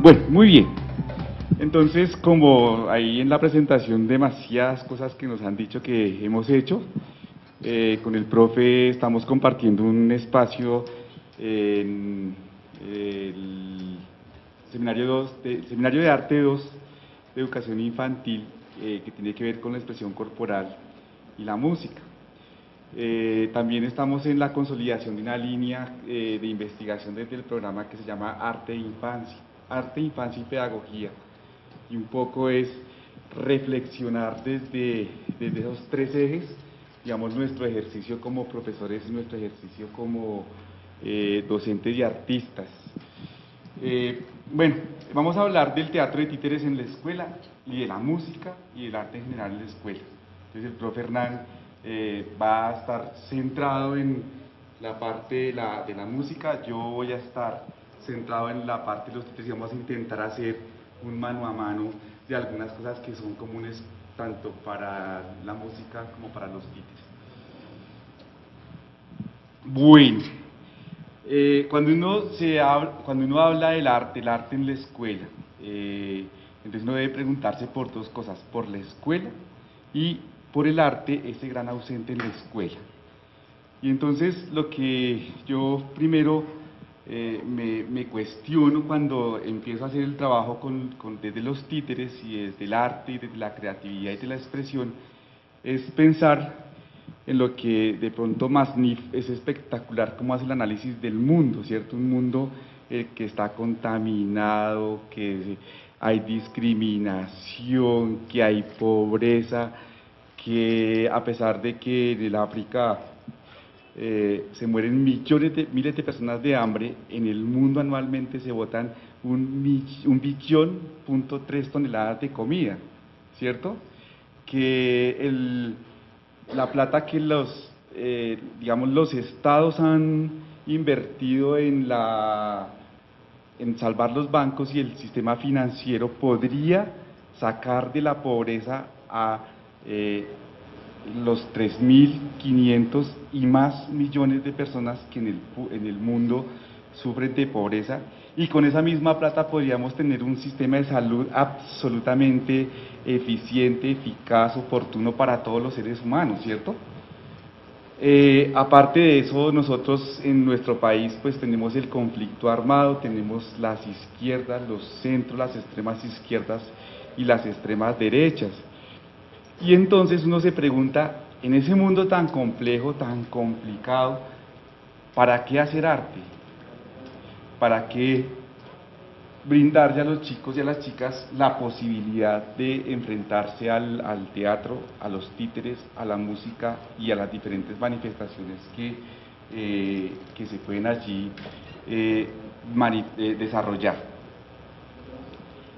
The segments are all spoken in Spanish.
Bueno, muy bien. Entonces, como ahí en la presentación demasiadas cosas que nos han dicho que hemos hecho, con el profe estamos compartiendo un espacio en el Seminario de Arte 2 de Educación Infantil, que tiene que ver con la expresión corporal y la música. También estamos en la consolidación de una línea de investigación desde el programa que se llama Arte e Infancia y Pedagogía, y un poco es reflexionar desde esos tres ejes, digamos, nuestro ejercicio como profesores y nuestro ejercicio como docentes y artistas. Bueno, vamos a hablar del teatro de títeres en la escuela y de la música y del arte en general en la escuela. Entonces el profe Hernán va a estar centrado en la parte de la música, yo voy a estar centrado en la parte de los títeres y vamos a intentar hacer un mano a mano de algunas cosas que son comunes tanto para la música como para los títeres. Bueno, cuando uno habla del arte en la escuela, entonces uno debe preguntarse por dos cosas, por la escuela y por el arte, ese gran ausente en la escuela. Y entonces lo que yo primero me cuestiono cuando empiezo a hacer el trabajo desde los títeres y desde el arte y desde la creatividad y de la expresión, es pensar en lo que de pronto es espectacular, como hace el análisis del mundo, ¿cierto? Un mundo que está contaminado, que hay discriminación, que hay pobreza, que a pesar de que en el África se mueren miles de personas de hambre, en el mundo anualmente se botan 1,3 toneladas de comida, ¿cierto? Que la plata que digamos, los estados han invertido en salvar los bancos y el sistema financiero podría sacar de la pobreza a los 3.500 y más millones de personas que en el mundo sufren de pobreza, y con esa misma plata podríamos tener un sistema de salud absolutamente eficiente, eficaz, oportuno para todos los seres humanos, ¿cierto? Aparte de eso, nosotros en nuestro país pues tenemos el conflicto armado, tenemos las izquierdas, los centros, las extremas izquierdas y las extremas derechas. Y entonces uno se pregunta, en ese mundo tan complejo, tan complicado, ¿para qué hacer arte? ¿Para qué brindarle a los chicos y a las chicas la posibilidad de enfrentarse al teatro, a los títeres, a la música y a las diferentes manifestaciones que se pueden allí desarrollar?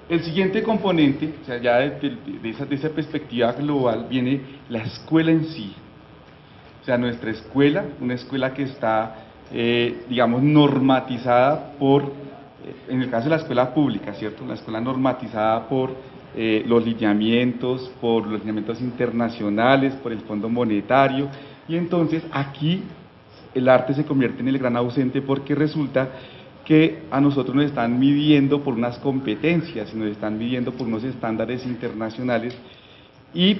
El siguiente componente, o sea, ya de esa perspectiva global, viene la escuela en sí. O sea, nuestra escuela, una escuela que está, digamos, normatizada en el caso de la escuela pública, ¿cierto? Una escuela normatizada por los lineamientos internacionales, por el Fondo Monetario, y entonces aquí el arte se convierte en el gran ausente porque resulta que a nosotros nos están midiendo por unas competencias y nos están midiendo por unos estándares internacionales. Y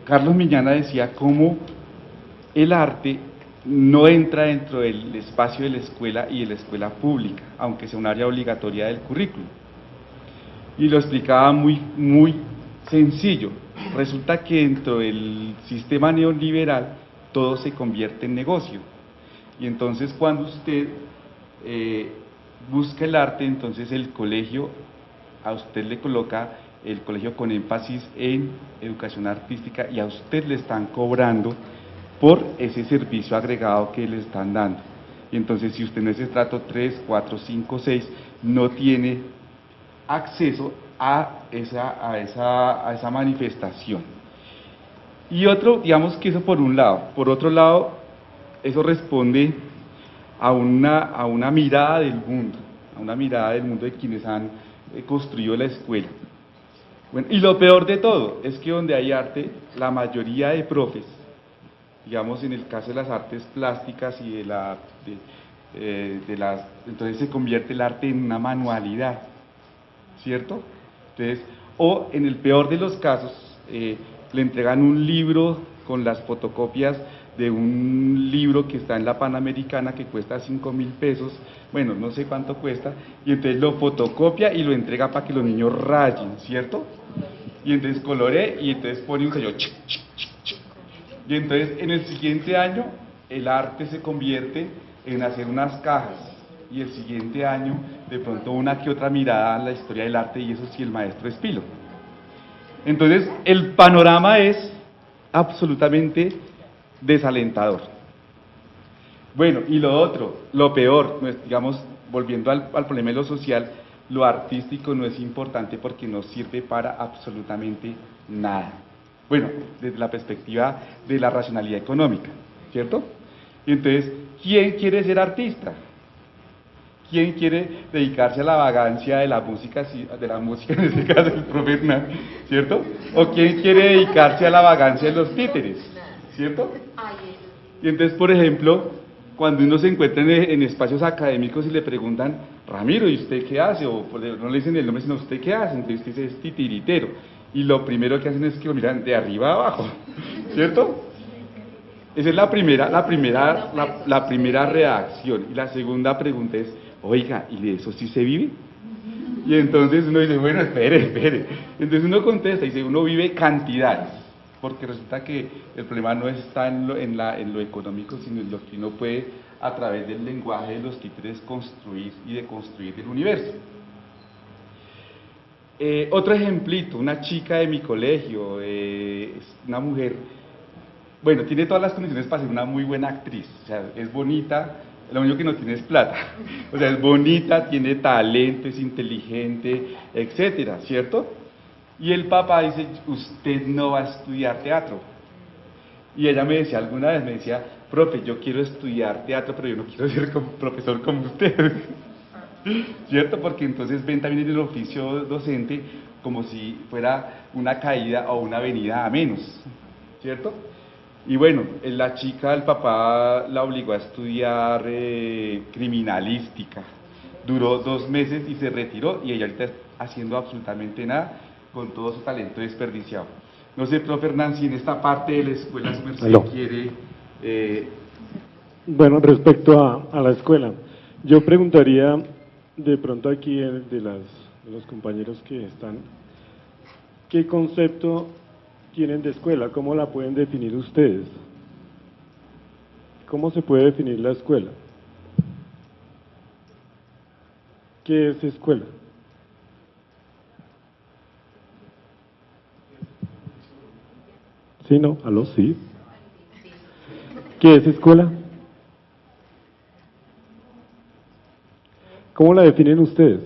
Carlos Millán decía cómo el arte no entra dentro del espacio de la escuela y de la escuela pública, aunque sea un área obligatoria del currículo. Y lo explicaba muy sencillo. Resulta que dentro del sistema neoliberal todo se convierte en negocio. Y entonces cuando usted busca el arte, entonces el colegio a usted le coloca el colegio con énfasis en educación artística y a usted le están cobrando por ese servicio agregado que le están dando. Y entonces si usted no es estrato 3, 4, 5, 6, no tiene acceso a esa manifestación. Y digamos que eso por un lado. Por otro lado, eso responde a una mirada del mundo, de quienes han construido la escuela. Bueno, y lo peor de todo es que donde hay arte, la mayoría de profes, digamos en el caso de las artes plásticas y entonces se convierte el arte en una manualidad. ¿cierto? Entonces, o en el peor de los casos, le entregan un libro con las fotocopias de un libro que está en la Panamericana que cuesta 5.000 pesos, bueno, no sé cuánto cuesta, y entonces lo fotocopia y lo entrega para que los niños rayen, ¿cierto? Y entonces coloree y entonces pone un sello, chic, chic, chic, chic. Y entonces en el siguiente año el arte se convierte en hacer unas cajas, y el siguiente año de pronto una que otra mirada a la historia del arte, y eso sí el maestro es pilo. Entonces el panorama es absolutamente desalentador. Bueno, y lo otro, lo peor, digamos, volviendo al problema de lo social, lo artístico no es importante porque no sirve para absolutamente nada. Bueno, desde la perspectiva de la racionalidad económica, ¿cierto? Y entonces, ¿quién quiere ser artista? ¿Quién quiere dedicarse a la vagancia de la música en este caso el profe Hernán, ¿cierto? ¿O quién quiere dedicarse a la vagancia de los títeres, ¿cierto? Y entonces, por ejemplo, cuando uno se encuentra en espacios académicos y le preguntan, Ramiro, ¿y usted qué hace? O no le dicen el nombre, sino ¿usted qué hace? Entonces usted dice, es titiritero. Y lo primero que hacen es que lo miran de arriba a abajo, ¿cierto? Esa es la primera reacción. Y la segunda pregunta es, oiga, ¿y de eso sí se vive? Y entonces uno dice, bueno, espere. Entonces uno contesta y dice, uno vive cantidades, porque resulta que el problema no está en lo económico, sino en lo que uno puede, a través del lenguaje de los títeres, construir y deconstruir el universo. Otro ejemplito, una chica de mi colegio, es una mujer, bueno, tiene todas las condiciones para ser una muy buena actriz, o sea, es bonita, lo único que no tiene es plata, o sea, es bonita, tiene talento, es inteligente, etcétera, ¿cierto? Y el papá dice, usted no va a estudiar teatro. Y ella me decía, alguna vez me decía, profe, yo quiero estudiar teatro, pero yo no quiero ser profesor como usted. ¿Cierto? Porque entonces ven también el oficio docente como si fuera una caída o una venida a menos, ¿cierto? Y bueno, la chica, el papá la obligó a estudiar criminalística, duró 2 meses y se retiró, y ella ahorita está haciendo absolutamente nada con todo su talento desperdiciado. No sé, profe Hernán, si en esta parte de la escuela su merced quiere... Bueno, respecto a la escuela, yo preguntaría de pronto aquí de los compañeros que están, ¿qué concepto tienen de escuela? ¿Cómo la pueden definir ustedes? ¿Cómo se puede definir la escuela? ¿Qué es escuela? ¿Sí, no? ¿Aló? Sí. ¿Qué es escuela? ¿Cómo la definen ustedes?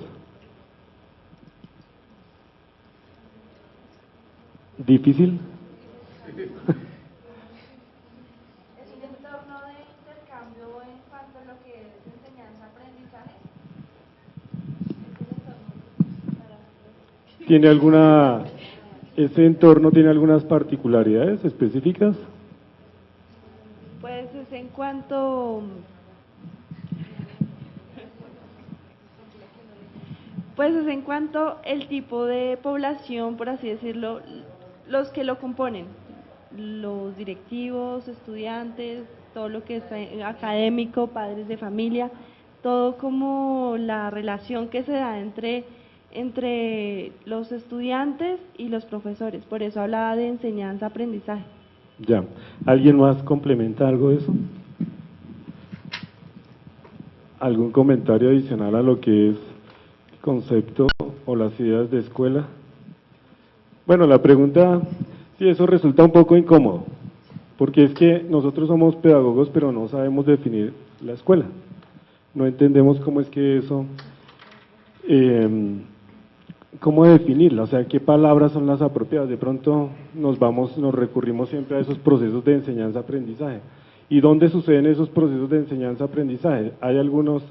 ¿Difícil? Es un entorno de intercambio en cuanto a lo que es enseñanza-aprendizaje. ¿Ese entorno tiene algunas particularidades específicas? Pues es en cuanto... el tipo de población, por así decirlo, los que lo componen, los directivos, estudiantes, todo lo que es académico, padres de familia, todo como la relación que se da entre los estudiantes y los profesores. Por eso hablaba de enseñanza-aprendizaje. Ya. ¿Alguien más complementa algo de eso? ¿Algún comentario adicional a lo que es el concepto o las ideas de escuela? Bueno, la pregunta, sí, eso resulta un poco incómodo, porque es que nosotros somos pedagogos, pero no sabemos definir la escuela. No entendemos cómo es que eso, cómo definirla, o sea, qué palabras son las apropiadas. De pronto nos recurrimos siempre a esos procesos de enseñanza-aprendizaje. ¿Y dónde suceden esos procesos de enseñanza-aprendizaje? Hay algunos,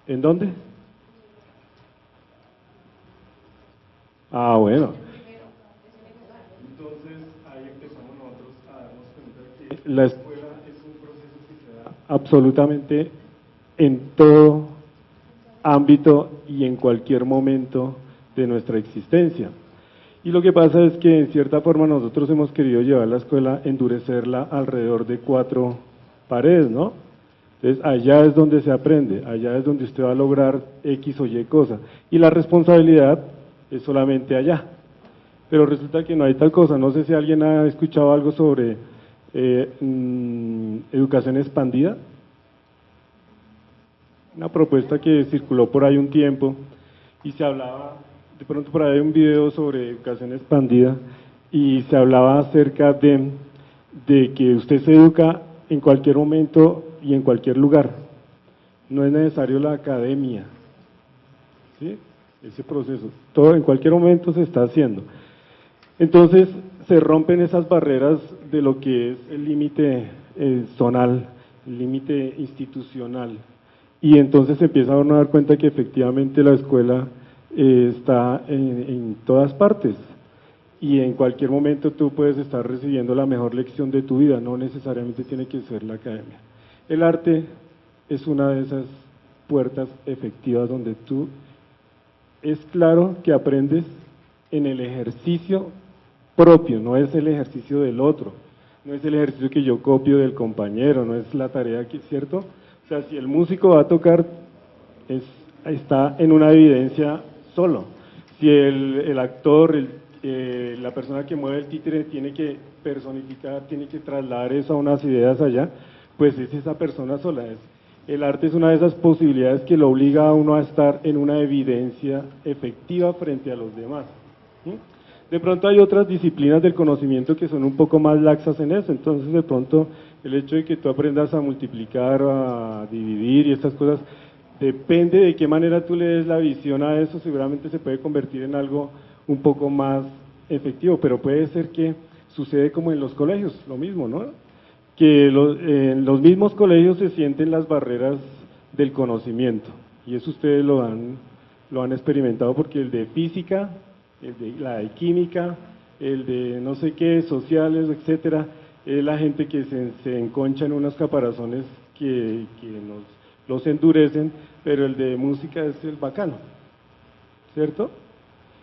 ¿en dónde? Ah, bueno. Entonces, ahí empezamos nosotros a darnos cuenta que la escuela es un proceso que se da absolutamente en todo ámbito y en cualquier momento de nuestra existencia. Y lo que pasa es que en cierta forma nosotros hemos querido llevar la escuela, endurecerla alrededor de 4 paredes, ¿no? Entonces allá es donde se aprende, allá es donde usted va a lograr X o Y cosa, y la responsabilidad es solamente allá. Pero resulta que no hay tal cosa. No sé si alguien ha escuchado algo sobre educación expandida. Una propuesta que circuló por ahí un tiempo y se hablaba, de pronto por ahí hay un video sobre educación expandida y se hablaba acerca de que usted se educa en cualquier momento y en cualquier lugar. No es necesario la academia, ¿sí? Ese proceso, todo en cualquier momento se está haciendo. Entonces se rompen esas barreras de lo que es el límite zonal, el límite institucional, y entonces se empieza a uno a dar cuenta que efectivamente la escuela está en todas partes, y en cualquier momento tú puedes estar recibiendo la mejor lección de tu vida, no necesariamente tiene que ser la academia. El arte es una de esas puertas efectivas donde tú, es claro que aprendes en el ejercicio propio, no es el ejercicio del otro, no es el ejercicio que yo copio del compañero, no es la tarea que, ¿cierto? O sea, si el músico va a tocar, está en una evidencia solo. Si el actor, la persona que mueve el títere tiene que personificar, tiene que trasladar eso a unas ideas allá, pues es esa persona sola. El arte es una de esas posibilidades que lo obliga a uno a estar en una evidencia efectiva frente a los demás. ¿Sí? De pronto hay otras disciplinas del conocimiento que son un poco más laxas en eso, entonces de pronto el hecho de que tú aprendas a multiplicar, a dividir y estas cosas, depende de qué manera tú le des la visión a eso, seguramente se puede convertir en algo un poco más efectivo, pero puede ser que sucede como en los colegios, lo mismo, ¿no? Que en los mismos colegios se sienten las barreras del conocimiento, y eso ustedes lo han experimentado, porque el de física, la de química, el de no sé qué, sociales, etcétera, es la gente que se enconcha en unos caparazones que los endurecen, pero el de música es el bacano, ¿cierto?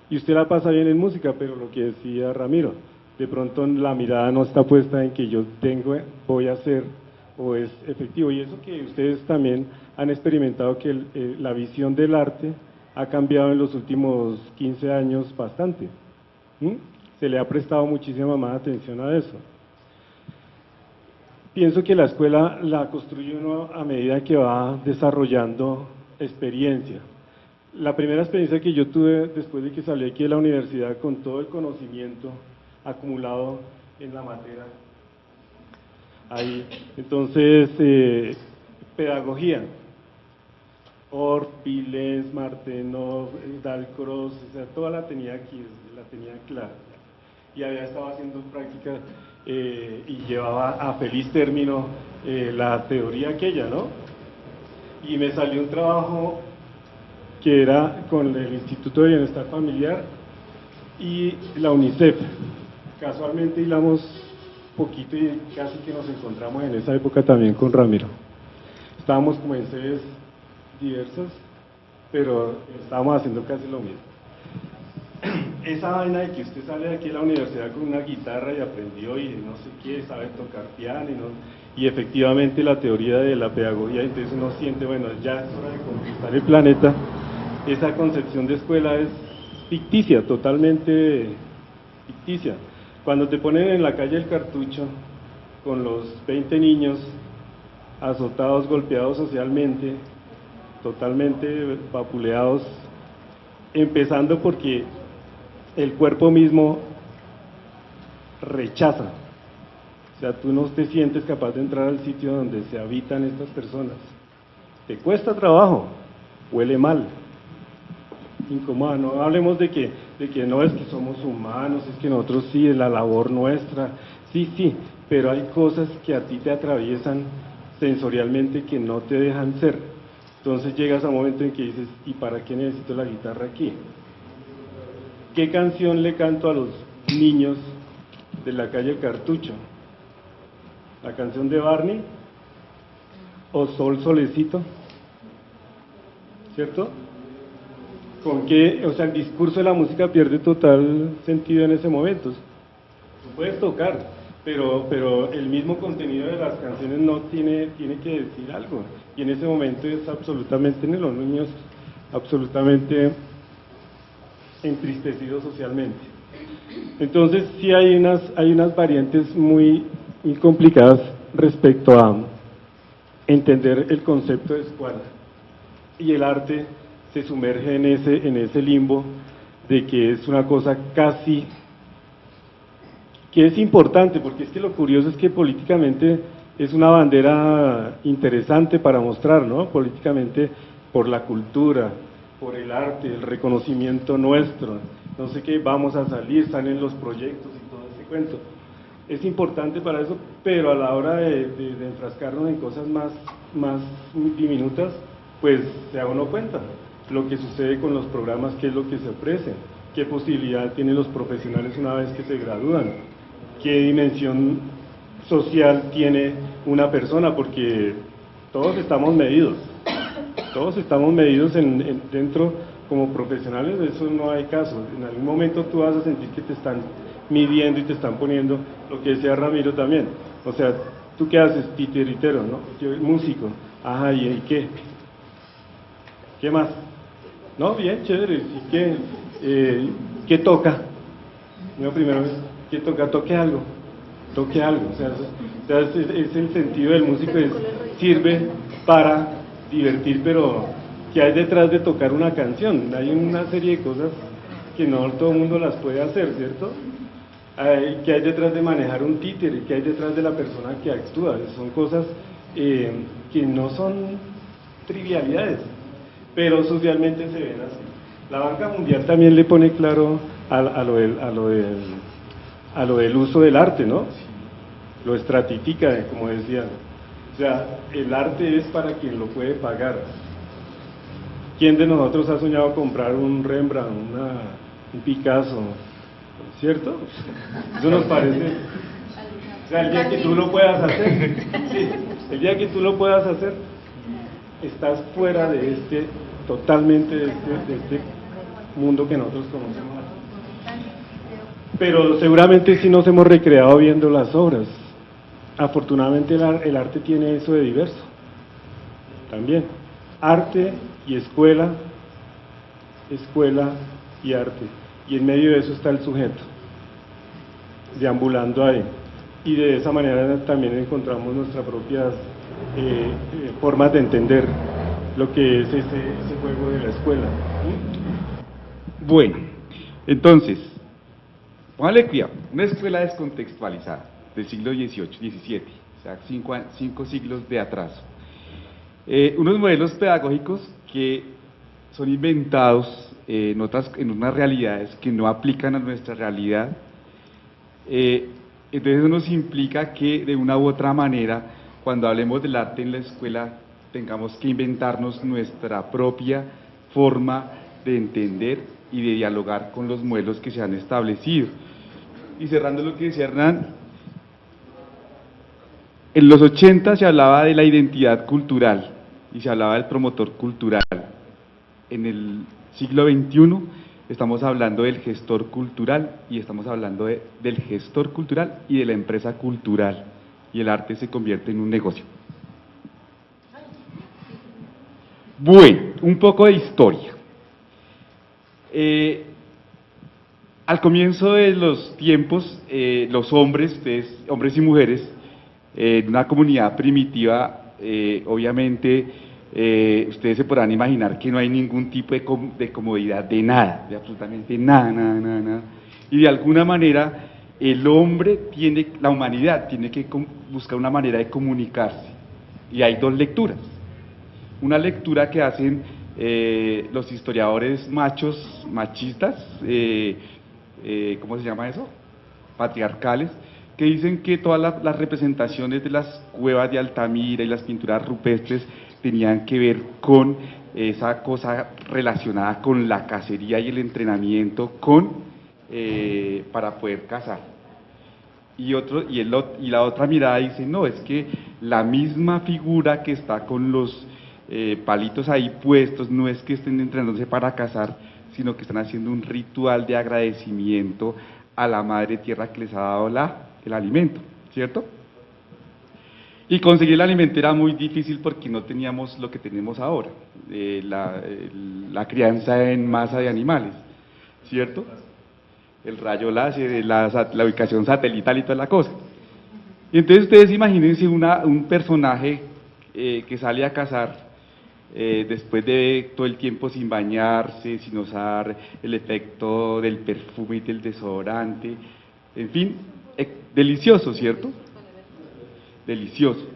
Y usted la pasa bien en música, pero lo que decía Ramiro, de pronto la mirada no está puesta en que yo voy a hacer, o es efectivo, y eso que ustedes también han experimentado, que la visión del arte ha cambiado en los últimos 15 años bastante. Se le ha prestado muchísima más atención a eso. Pienso que la escuela la construye uno a medida que va desarrollando experiencia. La primera experiencia que yo tuve después de que salí aquí de la universidad, con todo el conocimiento acumulado en la materia, ahí, entonces, pedagogía, Orff, Viles, Martenov, Dalcroze, o sea, toda la tenía aquí, la tenía clara. Y había estado haciendo prácticas y llevaba a feliz término la teoría aquella, ¿no? Y me salió un trabajo que era con el Instituto de Bienestar Familiar y la UNICEF. Casualmente hilamos poquito y casi que nos encontramos en esa época también con Ramiro. Estábamos como en sedes diversas, pero estábamos haciendo casi lo mismo. Esa vaina de que usted sale de aquí de la universidad con una guitarra y aprendió y no sé qué, sabe tocar piano y efectivamente la teoría de la pedagogía, entonces uno siente, bueno, ya es hora de conquistar el planeta. Esa concepción de escuela es ficticia, totalmente ficticia. Cuando te ponen en la calle El Cartucho con los 20 niños azotados, golpeados socialmente, totalmente vapuleados, empezando porque el cuerpo mismo rechaza, o sea, tú no te sientes capaz de entrar al sitio donde se habitan estas personas, te cuesta trabajo, huele mal, incomoda. No hablemos de que no es que somos humanos, es que nosotros sí, es la labor nuestra, sí, pero hay cosas que a ti te atraviesan sensorialmente que no te dejan ser. Entonces llegas a un momento en que dices, ¿y para qué necesito la guitarra aquí? ¿Qué canción le canto a los niños de la calle Cartucho? ¿La canción de Barney? ¿O Sol Solecito? ¿Cierto? con que, o sea, el discurso de la música pierde total sentido en ese momento. Tú puedes tocar, pero el mismo contenido de las canciones no tiene que decir algo, y en ese momento es absolutamente, en los niños, absolutamente entristecidos socialmente. Entonces sí hay unas variantes muy complicadas respecto a entender el concepto de escuela, y el arte se sumerge en ese limbo de que es una cosa casi, que es importante, porque es que lo curioso es que políticamente es una bandera interesante para mostrar, ¿no? Políticamente, por la cultura, por el arte, el reconocimiento nuestro, no sé qué, vamos a salir, están en los proyectos y todo ese cuento. Es importante para eso, pero a la hora de enfrascarnos en cosas más diminutas, pues se da uno cuenta lo que sucede con los programas, qué es lo que se ofrece, qué posibilidad tienen los profesionales una vez que se gradúan, qué dimensión social tiene una persona, porque todos estamos medidos dentro como profesionales, de eso no hay caso. En algún momento tú vas a sentir que te están midiendo y te están poniendo, lo que decía Ramiro también, o sea, ¿tú qué haces? Titiritero, ¿no? Yo, músico, ajá, ¿y qué? ¿Qué más? No, bien, chévere, ¿y qué toca? Yo primero, ¿qué toca? Toque algo, o sea, es el sentido del músico, sirve para divertir, pero ¿qué hay detrás de tocar una canción? Hay una serie de cosas que no todo el mundo las puede hacer, ¿cierto? ¿Qué hay detrás de manejar un títere? ¿Qué hay detrás de la persona que actúa? Son cosas que no son trivialidades, pero socialmente se ven así. La Banca Mundial también le pone claro a lo del uso del arte, ¿no? Lo estratifica, como decía. O sea, el arte es para quien lo puede pagar. ¿Quién de nosotros ha soñado comprar un Rembrandt, un Picasso? ¿Cierto? Eso nos parece. O sea, el día que tú lo puedas hacer, sí, el día que tú lo puedas hacer, estás fuera de totalmente de este mundo que nosotros conocemos. Pero seguramente sí nos hemos recreado viendo las obras. Afortunadamente el arte tiene eso de diverso, también. Arte y escuela y arte. Y en medio de eso está el sujeto, deambulando ahí. Y de esa manera también encontramos nuestras propias formas de entender lo que es ese juego de la escuela. Bueno, entonces, póngale cuidado, una escuela descontextualizada del siglo XVIII, XVII, o sea, cinco siglos de atraso. Unos modelos pedagógicos que son inventados en unas realidades que no aplican a nuestra realidad. Entonces eso nos implica que de una u otra manera, cuando hablemos del arte en la escuela, tengamos que inventarnos nuestra propia forma de entender y de dialogar con los modelos que se han establecido. Y cerrando lo que decía Hernán, en los 80 se hablaba de la identidad cultural y se hablaba del promotor cultural. En el siglo XXI estamos hablando del gestor cultural y estamos hablando del gestor cultural y de la empresa cultural, y el arte se convierte en un negocio. Bueno, un poco de historia. Al comienzo de los tiempos, los hombres y mujeres, en una comunidad primitiva, obviamente, ustedes se podrán imaginar que no hay ningún tipo de comodidad de nada, de absolutamente nada. Y de alguna manera, la humanidad tiene que buscar una manera de comunicarse. Y hay dos lecturas. Una lectura que hacen los historiadores machistas, ¿cómo se llama eso? Patriarcales, que dicen que todas las representaciones de las cuevas de Altamira y las pinturas rupestres tenían que ver con esa cosa relacionada con la cacería y el entrenamiento para poder cazar. Y la otra mirada dice, no, es que la misma figura que está con los palitos ahí puestos, no es que estén entrenándose para cazar, sino que están haciendo un ritual de agradecimiento a la madre tierra que les ha dado el alimento, ¿cierto? Y conseguir el alimento era muy difícil porque no teníamos lo que tenemos ahora, la crianza en masa de animales, ¿cierto? El rayo láser, la ubicación satelital y toda la cosa. Y entonces ustedes imagínense un personaje que sale a cazar después de todo el tiempo sin bañarse, sin usar el efecto del perfume y del desodorante, en fin, delicioso, ¿cierto? Delicioso.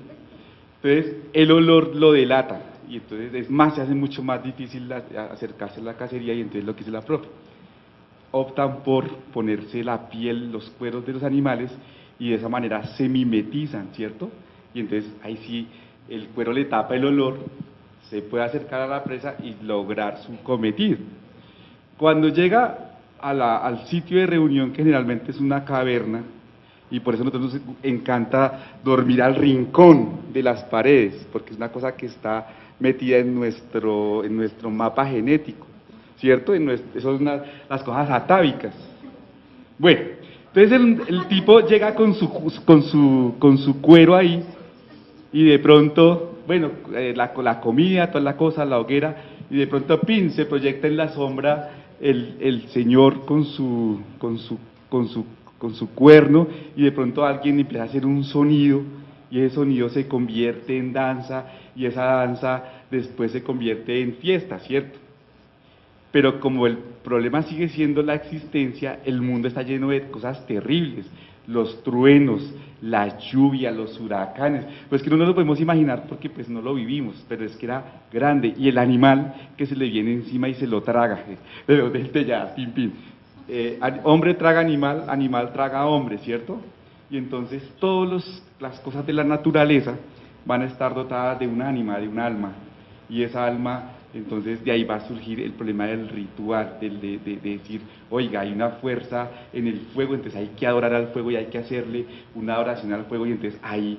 Entonces, el olor lo delata, y entonces es más, se hace mucho más difícil acercarse a la cacería, y entonces lo que dice la profe, optan por ponerse la piel, los cueros de los animales, y de esa manera se mimetizan, ¿cierto? Y entonces ahí sí el cuero le tapa el olor, se puede acercar a la presa y lograr su cometido. Cuando llega al sitio de reunión, que generalmente es una caverna, y por eso a nosotros nos encanta dormir al rincón de las paredes, porque es una cosa que está metida en nuestro mapa genético, ¿cierto? Esas son las cosas atávicas. Bueno, entonces el tipo llega con su cuero ahí, y de pronto, bueno, la comida, toda la cosa, la hoguera, y de pronto, pin, se proyecta en la sombra el señor con su cuerno, y de pronto alguien empieza a hacer un sonido, y ese sonido se convierte en danza, y esa danza después se convierte en fiesta, ¿cierto? Pero como el problema sigue siendo la existencia, el mundo está lleno de cosas terribles, los truenos, la lluvia, los huracanes, pues que no nos lo podemos imaginar porque pues no lo vivimos, pero es que era grande, y el animal que se le viene encima y se lo traga, pero desde ya, pin, pin. Hombre traga animal, animal traga hombre, ¿cierto? Y entonces todas las cosas de la naturaleza van a estar dotadas de un ánima, de un alma, y esa alma, entonces de ahí va a surgir el problema del ritual, de decir, oiga, hay una fuerza en el fuego, entonces hay que adorar al fuego y hay que hacerle una adoración al fuego, y entonces ahí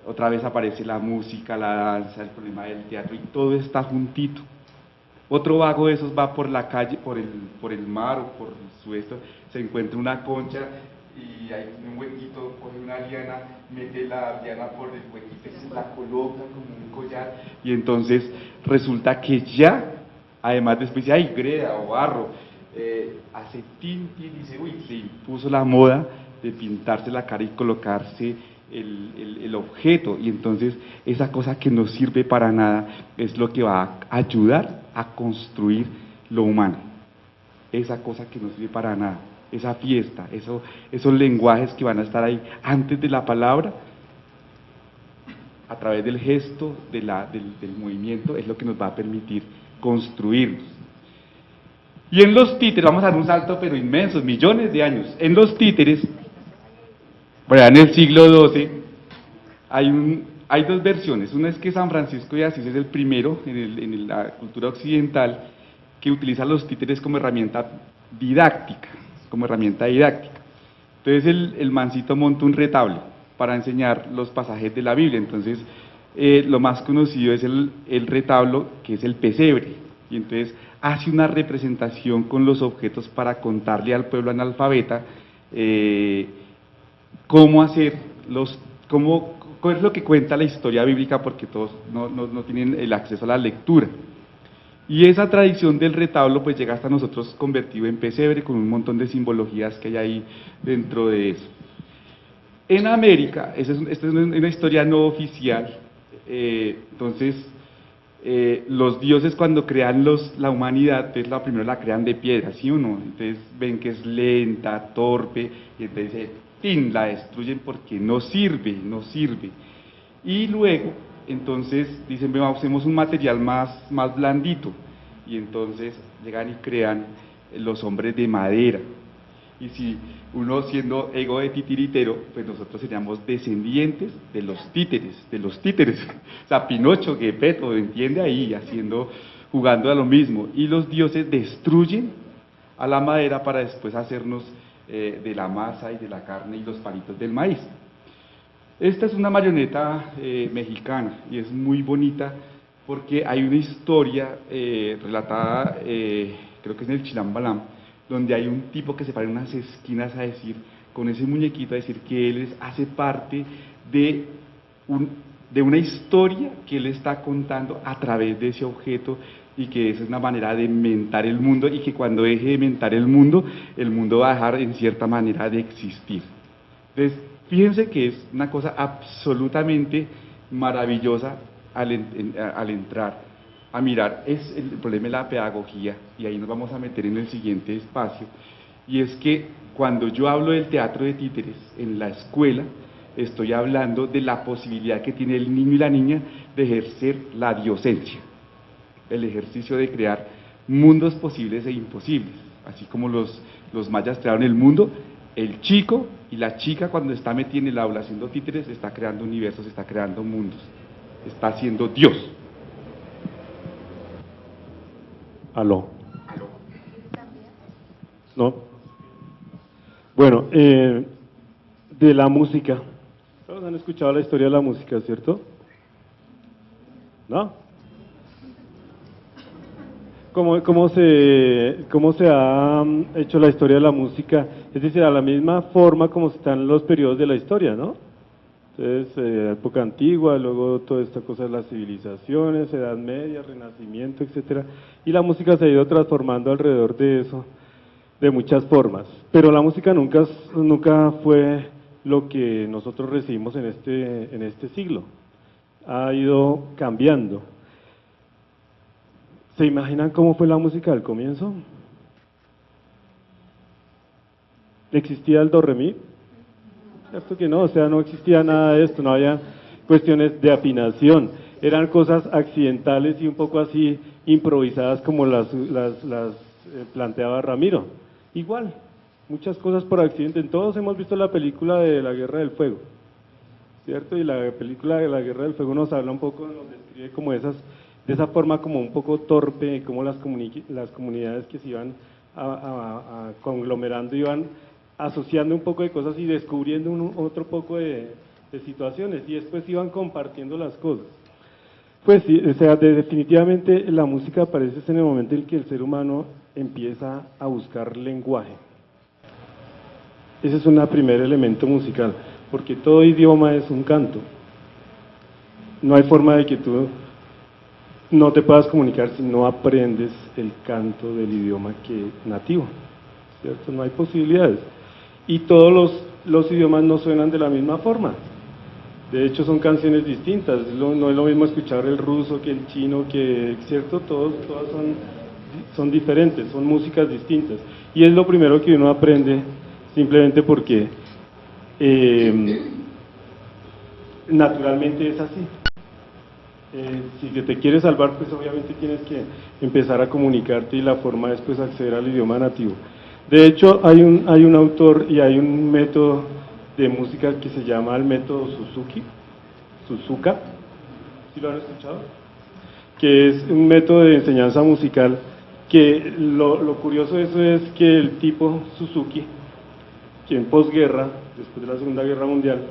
otra vez aparece la música, la danza, el problema del teatro, y todo está juntito. Otro vago de esos va por la calle, por el mar o por el sudeste, se encuentra una concha y hay un huequito, coge una liana, mete la liana por el huequito y se la coloca como un collar, y entonces resulta que ya, además después dice, ay, greda o barro, hace tinti, dice, uy, se impuso la moda de pintarse la cara y colocarse el objeto, y entonces esa cosa que no sirve para nada es lo que va a ayudar a construir lo humano, esa cosa que no sirve para nada, esa fiesta, esos lenguajes que van a estar ahí antes de la palabra, a través del gesto, del movimiento, es lo que nos va a permitir construirnos. Y en los títeres, vamos a dar un salto pero inmenso, millones de años, en los títeres, bueno, en el siglo XII, hay dos versiones. Una es que San Francisco de Asís es el primero en la cultura occidental que utiliza los títeres como herramienta didáctica. Entonces el mancito monta un retablo para enseñar los pasajes de la Biblia. Entonces lo más conocido es el retablo, que es el pesebre, y entonces hace una representación con los objetos para contarle al pueblo analfabeta cómo hacer ¿cuál es lo que cuenta la historia bíblica? Porque todos no tienen el acceso a la lectura. Y esa tradición del retablo pues llega hasta nosotros convertido en pesebre, con un montón de simbologías que hay ahí dentro de eso. En América, esta es una historia no oficial, entonces los dioses cuando crean la humanidad, entonces primero la crean de piedra, ¿sí o no? Entonces ven que es lenta, torpe, y entonces ¡tin!, la destruyen porque no sirve. Y luego, entonces, dicen, hacemos un material más blandito, y entonces llegan y crean los hombres de madera. Y si uno siendo ego de titiritero, pues nosotros seríamos descendientes de los títeres. O sea, Pinocho, Gepetto, entiende ahí, jugando a lo mismo. Y los dioses destruyen a la madera para después hacernos de la masa y de la carne y los palitos del maíz. Esta es una marioneta mexicana y es muy bonita porque hay una historia relatada creo que es en el Chilambalam, donde hay un tipo que se para en unas esquinas a decir, con ese muñequito, a decir que hace parte de una historia que él está contando a través de ese objeto, y que esa es una manera de mentar el mundo, y que cuando deje de mentar el mundo va a dejar en cierta manera de existir. Entonces, fíjense que es una cosa absolutamente maravillosa al entrar a mirar. Es el problema de la pedagogía, y ahí nos vamos a meter en el siguiente espacio, y es que cuando yo hablo del teatro de títeres en la escuela, estoy hablando de la posibilidad que tiene el niño y la niña de ejercer la diocencia, el ejercicio de crear mundos posibles e imposibles. Así como los mayas crearon el mundo, el chico y la chica, cuando está metida en el aula haciendo títeres, está creando universos, está creando mundos, está haciendo Dios. Aló. ¿No? Bueno, de la música. Todos han escuchado la historia de la música, ¿cierto? ¿No? ¿Cómo se ha hecho la historia de la música? Es decir, a la misma forma como están los periodos de la historia, ¿no? Entonces, época antigua, luego toda esta cosa de las civilizaciones, Edad Media, Renacimiento, etcétera, y la música se ha ido transformando alrededor de eso, de muchas formas. Pero la música nunca fue lo que nosotros recibimos en este siglo. Ha ido cambiando. ¿Se imaginan cómo fue la música al comienzo? ¿Existía el do re mi? Cierto que no, o sea, no existía nada de esto, no había cuestiones de afinación, eran cosas accidentales y un poco así improvisadas como las planteaba Ramiro. Igual, muchas cosas por accidente. Todos hemos visto la película de la Guerra del Fuego, ¿cierto? Y la película de la Guerra del Fuego nos habla un poco, nos describe como de esa forma como un poco torpe, como las comunidades que se iban conglomerando, iban asociando un poco de cosas y descubriendo otro poco de situaciones, y después iban compartiendo las cosas. Pues sí, o sea, definitivamente la música aparece en el momento en que el ser humano empieza a buscar lenguaje. Ese es un primer elemento musical, porque todo idioma es un canto. No hay forma de que tú no te puedas comunicar si no aprendes el canto del idioma nativo, ¿cierto? No hay posibilidades. Y todos los idiomas no suenan de la misma forma. De hecho, son canciones distintas. No es lo mismo escuchar el ruso que el chino, ¿cierto? Todas son diferentes, son músicas distintas. Y es lo primero que uno aprende, simplemente porque naturalmente es así. Si te quieres salvar, pues obviamente tienes que empezar a comunicarte, y la forma es pues acceder al idioma nativo. De hecho, hay un autor y hay un método de música que se llama el método Suzuka, ¿sí lo han escuchado? Que es un método de enseñanza musical que lo curioso de eso es que el tipo Suzuki, que en posguerra, después de la Segunda Guerra Mundial,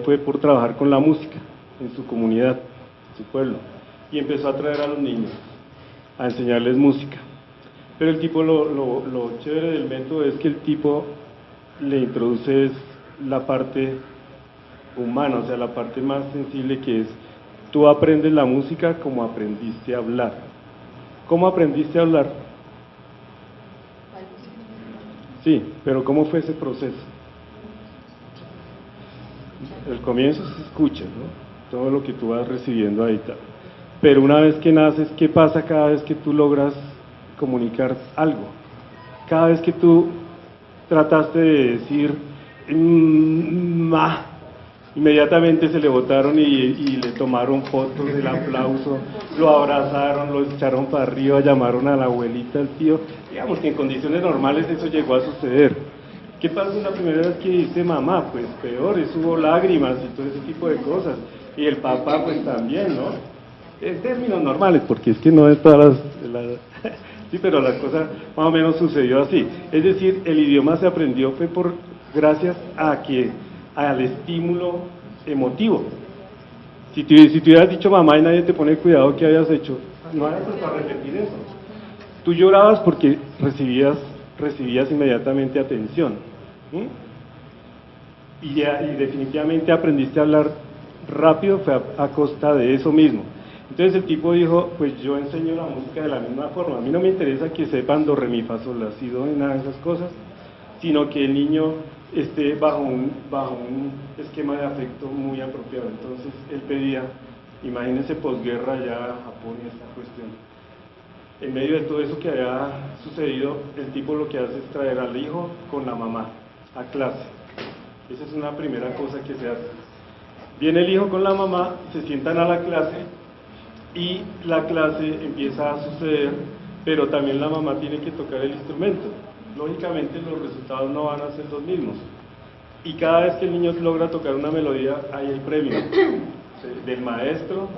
fue por trabajar con la música en su comunidad, en su pueblo, y empezó a traer a los niños a enseñarles música. Pero el tipo, lo chévere del método es que el tipo le introduce la parte humana, o sea, la parte más sensible, que es, tú aprendes la música como aprendiste a hablar. ¿Cómo aprendiste a hablar? Sí, pero ¿cómo fue ese proceso? El comienzo se escucha, ¿no? Todo lo que tú vas recibiendo ahí está. Pero una vez que naces, ¿qué pasa cada vez que tú logras comunicar algo? Cada vez que tú trataste de decir inmediatamente se le botaron y le tomaron fotos del aplauso, lo abrazaron, lo echaron para arriba, llamaron a la abuelita, al tío. Digamos que en condiciones normales eso llegó a suceder. ¿Qué pasa la primera vez que dice mamá? Pues peor, hubo lágrimas y todo ese tipo de cosas. Y el papá pues también, ¿no? En términos normales, porque es que no es todas sí, pero la cosa más o menos sucedió así. Es decir, el idioma se aprendió fue gracias al estímulo emotivo. Si te hubieras dicho mamá y nadie te pone cuidado, ¿qué hayas hecho? No hayas a repetir eso. Tú llorabas porque recibías inmediatamente atención. Y definitivamente aprendiste a hablar rápido, fue a costa de eso mismo. Entonces el tipo dijo, pues yo enseño la música de la misma forma, a mí no me interesa que sepan do, re, mi, fa, sol, la, si, do, ni nada de esas cosas, sino que el niño esté bajo un esquema de afecto muy apropiado. Entonces él pedía, imagínense posguerra ya Japón y esta cuestión. En medio de todo eso que había sucedido, el tipo lo que hace es traer al hijo con la mamá a clase. Esa es una primera cosa que se hace. Viene el hijo con la mamá, se sientan a la clase y la clase empieza a suceder, pero también la mamá tiene que tocar el instrumento. Lógicamente los resultados no van a ser los mismos. Y cada vez que el niño logra tocar una melodía, ahí hay premio del maestro,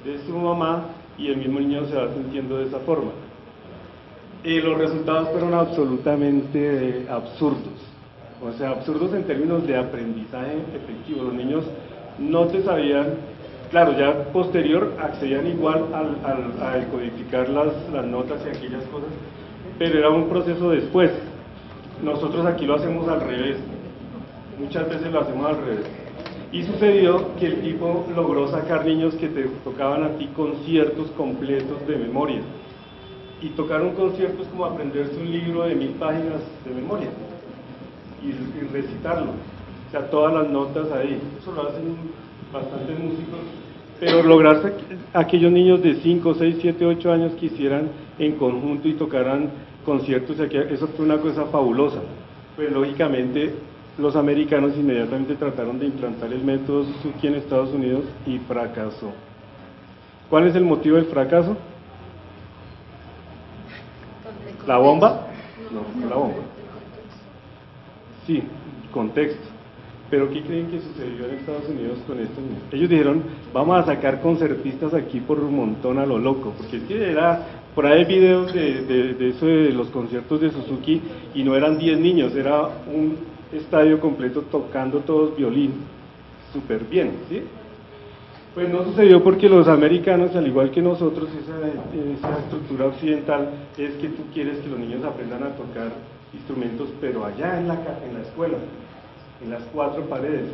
de su mamá, y el mismo niño se va sintiendo de esa forma. Los resultados fueron absolutamente absurdos. O sea, absurdos en términos de aprendizaje efectivo. Los niños no te sabían, claro, ya posterior accedían igual a codificar las notas y aquellas cosas, pero era un proceso después. Nosotros aquí lo hacemos al revés, muchas veces lo hacemos al revés. Y sucedió que el tipo logró sacar niños que te tocaban a ti conciertos completos de memoria. Y tocar un concierto es como aprenderse un libro de 1000 páginas de memoria y recitarlo. O sea, todas las notas ahí. Eso lo hacen bastantes músicos. Pero lograr aquellos niños de 5, 6, 7, 8 años que hicieran en conjunto y tocaran conciertos, eso fue una cosa fabulosa. Pues lógicamente los americanos inmediatamente trataron de implantar el método Suzuki en Estados Unidos y fracasó. ¿Cuál es el motivo del fracaso? ¿La bomba? No, la bomba. Sí, contexto. Pero ¿qué creen que sucedió en Estados Unidos con esto? Ellos dijeron, vamos a sacar concertistas aquí por un montón a lo loco, porque es que por ahí hay videos de eso de los conciertos de Suzuki y no eran 10 niños, era un estadio completo tocando todos violín, súper bien, ¿sí? Pues no sucedió porque los americanos, al igual que nosotros, esa estructura occidental es que tú quieres que los niños aprendan a tocar instrumentos, pero allá en la escuela, en las 4 paredes,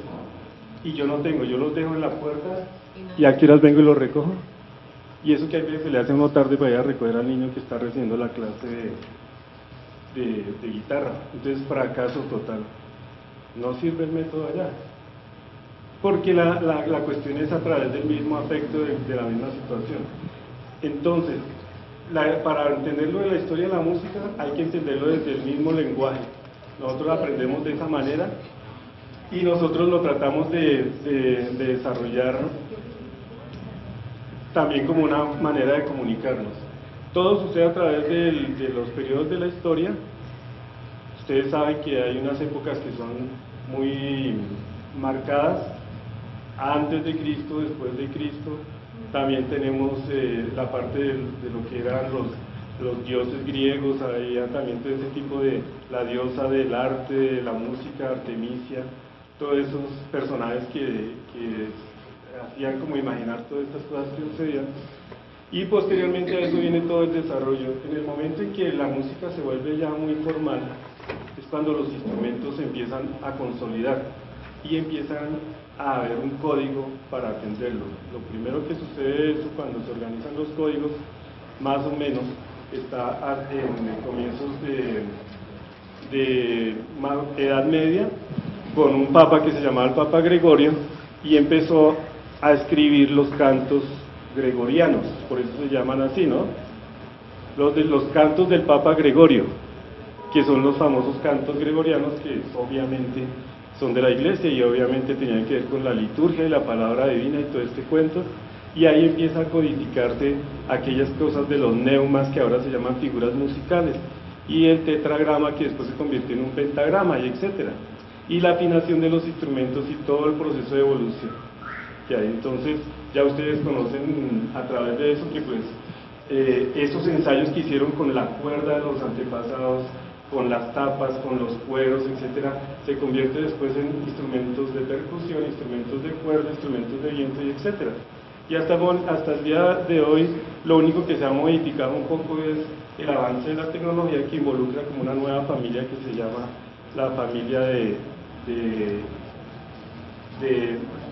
y yo no tengo, yo los dejo en la puerta y aquí las vengo y los recojo. Y eso que hay veces se le hace a uno tarde para ir a recoger al niño que está recibiendo la clase de guitarra. Entonces fracaso total, no sirve el método allá, porque la cuestión es a través del mismo afecto de la misma situación. Entonces, para entenderlo de la historia de la música hay que entenderlo desde el mismo lenguaje. Nosotros aprendemos de esa manera y nosotros lo tratamos de desarrollar también como una manera de comunicarnos. Todo sucede a través de los periodos de la historia. Ustedes saben que hay unas épocas que son muy marcadas, antes de Cristo, después de Cristo. También tenemos la parte de lo que eran los dioses griegos, había también todo ese tipo de la diosa del arte, de la música, Artemisia, todos esos personajes que hacían como imaginar todas estas cosas que sucedían. Y posteriormente a eso viene todo el desarrollo. En el momento en que la música se vuelve ya muy formal, es cuando los instrumentos se empiezan a consolidar y empiezan a haber un código para atenderlo. Lo primero que sucede es cuando se organizan los códigos, más o menos, está en comienzos de Edad Media, con un papa que se llamaba el Papa Gregorio, y empezó a escribir los cantos gregorianos, por eso se llaman así, ¿no? Los cantos del Papa Gregorio, que son los famosos cantos gregorianos que obviamente son de la iglesia y obviamente tenían que ver con la liturgia y la palabra divina y todo este cuento, y ahí empieza a codificarse aquellas cosas de los neumas que ahora se llaman figuras musicales, y el tetragrama que después se convierte en un pentagrama, y etcétera, y la afinación de los instrumentos y todo el proceso de evolución que hay. Entonces ya ustedes conocen a través de eso que pues esos ensayos que hicieron con la cuerda de los antepasados, con las tapas, con los cueros, etcétera, se convierte después en instrumentos de percusión, instrumentos de cuerda, instrumentos de viento y etcétera. Y hasta el día de hoy lo único que se ha modificado un poco es el avance de la tecnología que involucra como una nueva familia que se llama la familia de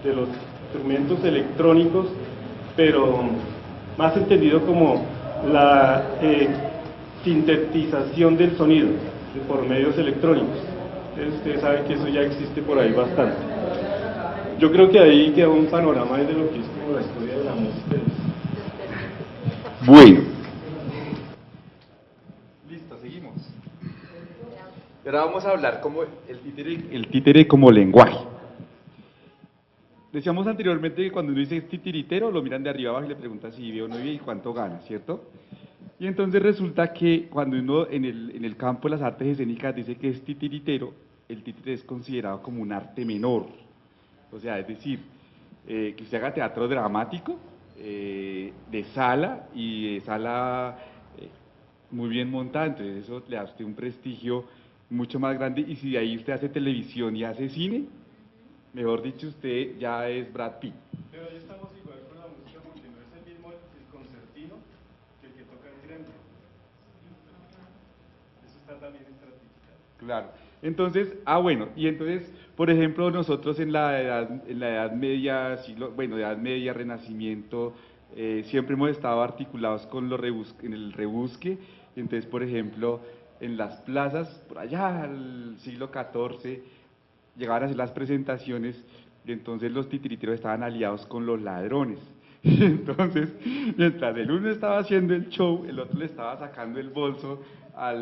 los instrumentos electrónicos, pero más entendido como la sintetización del sonido por medios electrónicos. Entonces, ustedes saben que eso ya existe por ahí bastante. Yo creo que ahí queda un panorama de lo que es como la historia de la música. Bueno. Listo, seguimos. Y ahora vamos a hablar como el títere como lenguaje. Decíamos anteriormente que cuando uno dice titiritero, lo miran de arriba abajo y le preguntan si vive o no vive y cuánto gana, ¿cierto? Y entonces resulta que cuando uno en el campo de las artes escénicas dice que es titiritero, el títere es considerado como un arte menor. O sea, es decir, que usted haga teatro dramático, de sala y de sala muy bien montada, entonces eso le da a usted un prestigio mucho más grande, y si de ahí usted hace televisión y hace cine, mejor dicho, usted ya es Brad Pitt. Pero ahí estamos igual con la música porque no es el mismo el concertino que el que toca el gremio. Eso está también estratificado. Claro. Entonces, bueno, y entonces, por ejemplo, nosotros en la Edad Media, Edad Media, Renacimiento, siempre hemos estado articulados con en el rebusque. Entonces, por ejemplo, en las plazas, por allá al siglo XIV, llegaban a hacer las presentaciones, y entonces los titiriteros estaban aliados con los ladrones. Y entonces, mientras el uno estaba haciendo el show, el otro le estaba sacando el bolso al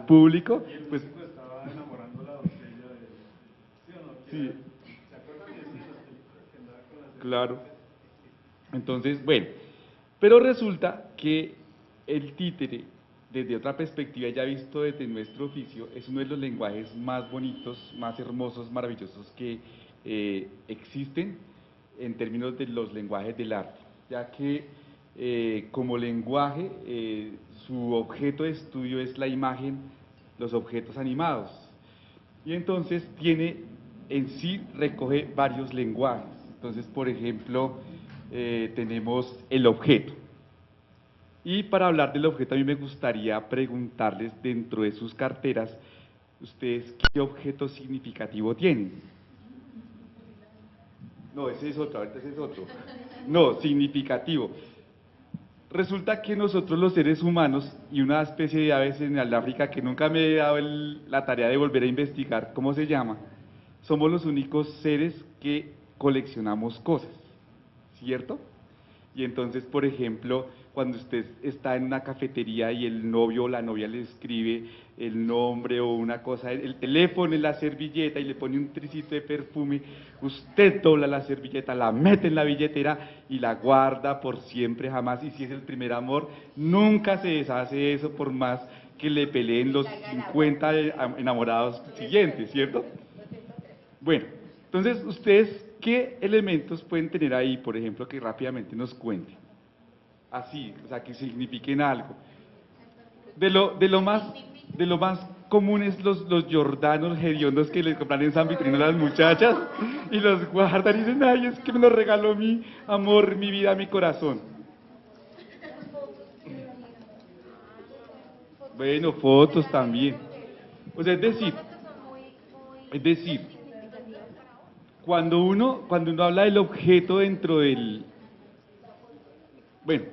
público, pues estaba enamorando a la doncella de... ¿Sí o no? sí, ¿Se acuerdan de eso? Que andaba con las... claro. Entonces, bueno, pero resulta que el títere, desde otra perspectiva ya visto desde nuestro oficio, es uno de los lenguajes más bonitos, más hermosos, maravillosos que existen en términos de los lenguajes del arte, ya que como lenguaje su objeto de estudio es la imagen, los objetos animados, y entonces recoge varios lenguajes. Entonces, por ejemplo, tenemos el objeto. Y para hablar del objeto, a mí me gustaría preguntarles, dentro de sus carteras, ¿ustedes qué objeto significativo tienen? No, ese es otro, ahorita ese es otro. No, significativo. Resulta que nosotros los seres humanos, y una especie de aves en el África que nunca me he dado la tarea de volver a investigar, ¿cómo se llama? Somos los únicos seres que coleccionamos cosas, ¿cierto? Y entonces, por ejemplo, cuando usted está en una cafetería y el novio o la novia le escribe el nombre o una cosa, el teléfono en la servilleta y le pone un tricito de perfume, usted dobla la servilleta, la mete en la billetera y la guarda por siempre, jamás. Y si es el primer amor, nunca se deshace eso por más que le peleen los 50 enamorados siguientes, ¿cierto? Bueno, entonces, ¿ustedes qué elementos pueden tener ahí, por ejemplo, que rápidamente nos cuenten? Así, o sea, que signifiquen algo. De lo más común es los jordanos hediondos que les compran en San Vitrino a las muchachas y los guardan y dicen, ay, es que me lo regaló mi amor, mi vida, mi corazón. Bueno, fotos también. O sea, es decir, cuando uno habla del objeto dentro del... Bueno,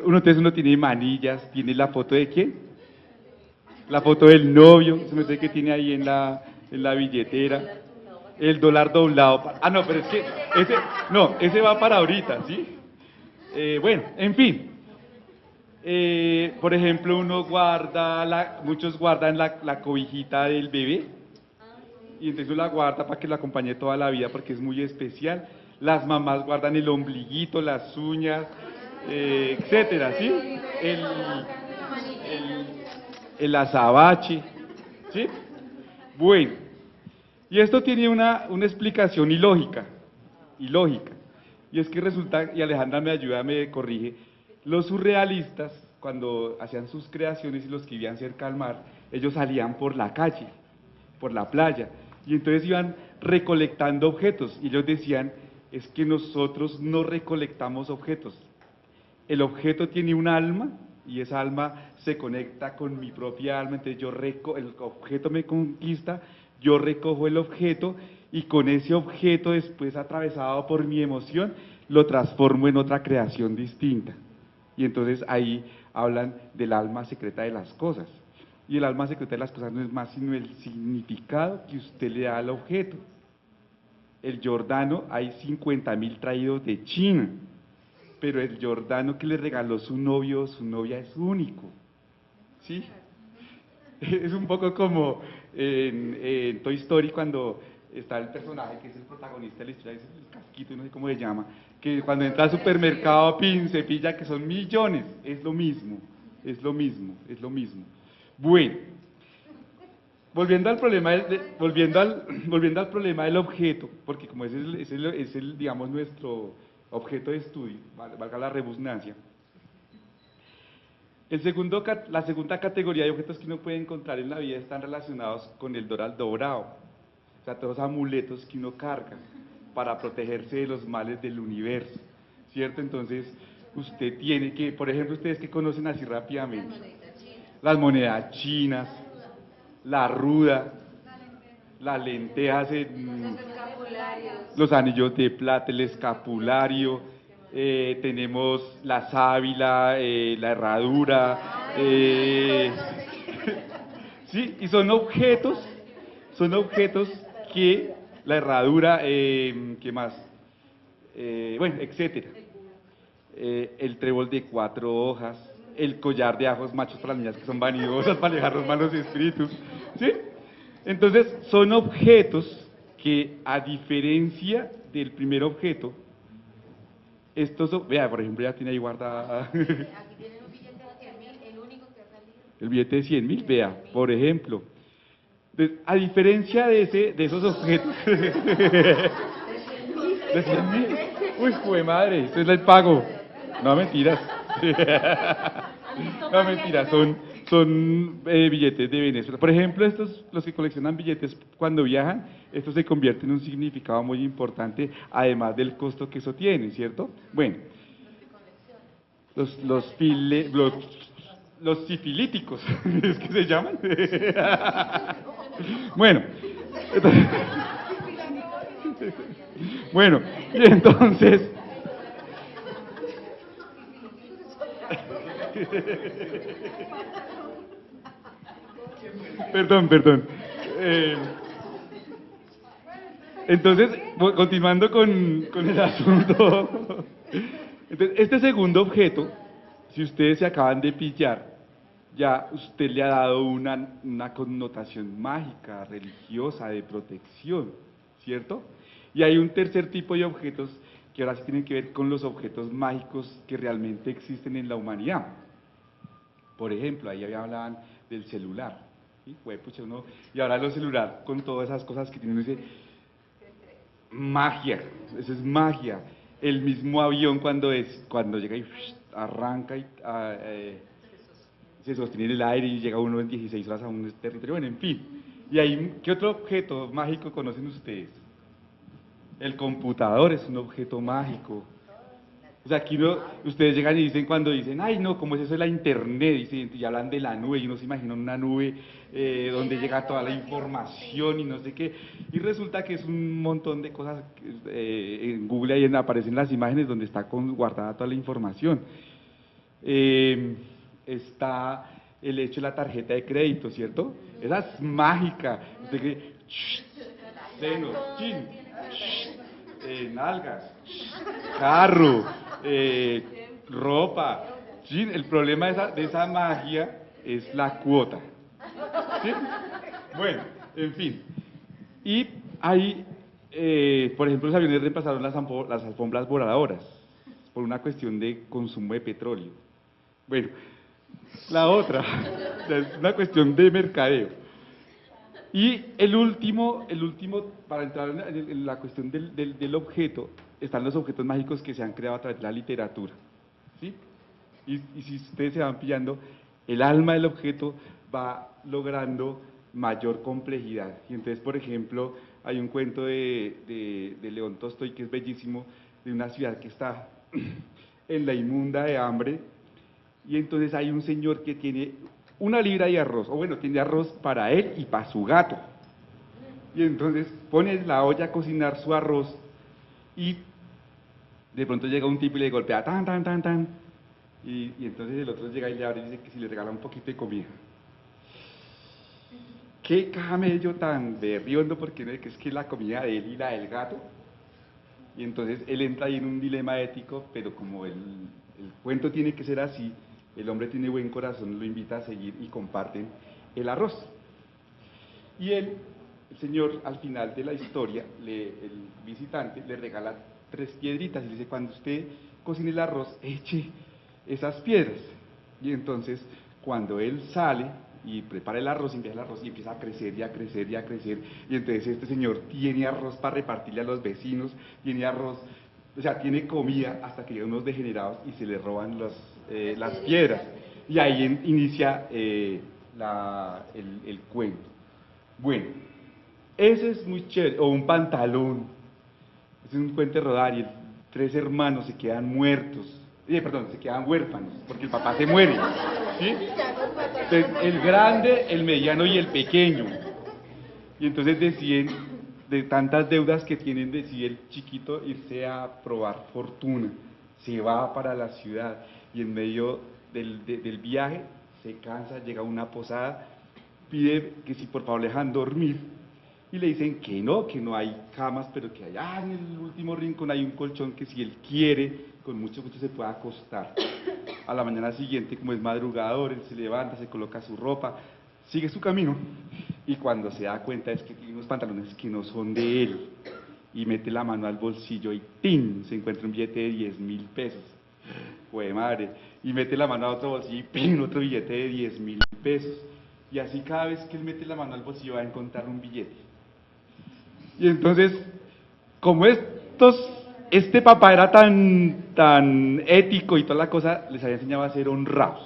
uno tiene manillas, tiene la foto de ¿quién? La foto del novio, se me sé que tiene ahí en la billetera, el dólar doblado. No, pero es que ese va para ahorita, ¿sí? Bueno, en fin. Por ejemplo, muchos guardan la cobijita del bebé, y entonces uno la guarda para que lo acompañe toda la vida porque es muy especial. Las mamás guardan el ombliguito, las uñas, etcétera, ¿sí? El azabache, ¿sí? Bueno, y esto tiene una explicación ilógica, y es que resulta, y Alejandra me ayuda, me corrige, los surrealistas, cuando hacían sus creaciones y los que vivían cerca al mar, ellos salían por la calle, por la playa, y entonces iban recolectando objetos, y ellos decían es que nosotros no recolectamos objetos. El objeto tiene un alma y esa alma se conecta con mi propia alma, entonces el objeto me conquista, yo recojo el objeto y con ese objeto después atravesado por mi emoción lo transformo en otra creación distinta. Y entonces ahí hablan del alma secreta de las cosas. Y el alma secreta de las cosas no es más sino el significado que usted le da al objeto. El Giordano, hay 50.000 traídos de China, pero el Giordano que le regaló su novio o su novia es único. ¿Sí? Es un poco como en Toy Story cuando está el personaje que es el protagonista de la historia, es el casquito, no sé cómo se llama, que cuando entra al supermercado se pilla que son millones, es lo mismo, es lo mismo, es lo mismo. Bueno, volviendo al problema volviendo al problema del objeto, porque como es el, digamos, nuestro objeto de estudio, valga la redundancia. La segunda categoría de objetos que uno puede encontrar en la vida están relacionados con el doral dorado, o sea, todos los amuletos que uno carga para protegerse de los males del universo, ¿cierto? Entonces, usted tiene que, por ejemplo, ustedes que conocen así rápidamente, las monedas chinas, la ruda, las lentejas, los anillos de plata, el escapulario, tenemos la sábila, la herradura, sí, y son objetos que la herradura, ¿qué más? Bueno, etcétera. El trébol de 4 hojas, el collar de ajos machos para las niñas que son vanidosas, para alejar los malos espíritus, ¿sí? Entonces, son objetos que, a diferencia del primer objeto, vea, por ejemplo, ya tiene ahí guardada. Aquí tienen un billete de 100.000, el único que ha salido. El billete de 100.000, vea, por ejemplo. A diferencia de esos objetos. ¿De 100.000? Uy, jue madre, ese es el pago. No, mentiras. No, mentiras, son billetes de Venezuela. Por ejemplo, los que coleccionan billetes cuando viajan, esto se convierte en un significado muy importante, además del costo que eso tiene, ¿cierto? Bueno, los sifilíticos, ¿es que se llaman? Bueno, bueno, y entonces... Perdón. Entonces, continuando con el asunto. Entonces, este segundo objeto, si ustedes se acaban de pillar, ya usted le ha dado una connotación mágica, religiosa, de protección, ¿cierto? Y hay un tercer tipo de objetos que ahora sí tienen que ver con los objetos mágicos que realmente existen en la humanidad. Por ejemplo, ahí hablaban del celular, ¿sí? Pucha, y ahora el celular con todas esas cosas que tiene uno dice, magia, eso es magia. El mismo avión cuando llega y arranca y se sostiene en el aire y llega uno en 16 horas a un territorio, bueno, en fin. Y ahí, ¿qué otro objeto mágico conocen ustedes? El computador es un objeto mágico. O sea, aquí ustedes llegan y dicen, cuando dicen, ay no, ¿cómo es eso de la internet? Y hablan de la nube, y uno se imagina una nube donde llega toda la información y no sé qué. Y resulta que es un montón de cosas, en Google ahí aparecen las imágenes donde está guardada toda la información. Está el hecho de la tarjeta de crédito, ¿cierto? Esa es mágica. Usted que, senos, chin, nalgas, carro, ropa. ¿Sí? El problema de esa magia es la cuota. ¿Sí? Bueno, en fin. Y ahí, por ejemplo, los aviones reemplazaron las alfombras voladoras por una cuestión de consumo de petróleo. Bueno, la otra es una cuestión de mercadeo. Y el último, para entrar en la cuestión del objeto, están los objetos mágicos que se han creado a través de la literatura, ¿sí? Y si ustedes se van pillando, el alma del objeto va logrando mayor complejidad. Y entonces, por ejemplo, hay un cuento de León Tolstoy que es bellísimo, de una ciudad que está en la inmunda de hambre, y entonces hay un señor que tiene 1 libra de arroz, o bueno, tiene arroz para él y para su gato, y entonces pone la olla a cocinar su arroz, y de pronto llega un tipo y le golpea, tan, tan, tan, tan, y entonces el otro llega y le abre y dice que si le regala un poquito de comida. Qué camello tan berriondo, porque no es que es que la comida de él y la del gato. Y entonces él entra ahí en un dilema ético, pero como el cuento tiene que ser así, el hombre tiene buen corazón, lo invita a seguir y comparten el arroz. Y él, el señor, al final de la historia, el visitante le regala 3 piedritas y le dice, cuando usted cocine el arroz, eche esas piedras. Y entonces, cuando él sale y prepara el arroz, envía el arroz y empieza a crecer y a crecer y a crecer, y entonces este señor tiene arroz para repartirle a los vecinos, tiene arroz, o sea, tiene comida hasta que llegan unos degenerados y se le roban las piedras. Y ahí inicia el cuento. Bueno, ese es muy chévere, o un pantalón, ese es un cuento de Rodari, 3 hermanos se quedan muertos, se quedan huérfanos, porque el papá se muere, ¿sí? Entonces, el grande, el mediano y el pequeño. Y entonces deciden, de tantas deudas que tienen, decide el chiquito irse a probar fortuna. Se va para la ciudad y en medio del viaje se cansa, llega a una posada, pide que si por favor le dejan dormir. Y le dicen que no hay camas, pero que allá en el último rincón hay un colchón que si él quiere, con mucho gusto se puede acostar. A la mañana siguiente, como es madrugador, él se levanta, se coloca su ropa, sigue su camino, y cuando se da cuenta es que tiene unos pantalones que no son de él, y mete la mano al bolsillo y ¡tin!, se encuentra un billete de 10.000 pesos. ¡Jue madre! Y mete la mano a otro bolsillo y ¡pin!, otro billete de 10.000 pesos. Y así cada vez que él mete la mano al bolsillo va a encontrar un billete. Y entonces, como este papá era tan ético y toda la cosa, les había enseñado a ser honrados.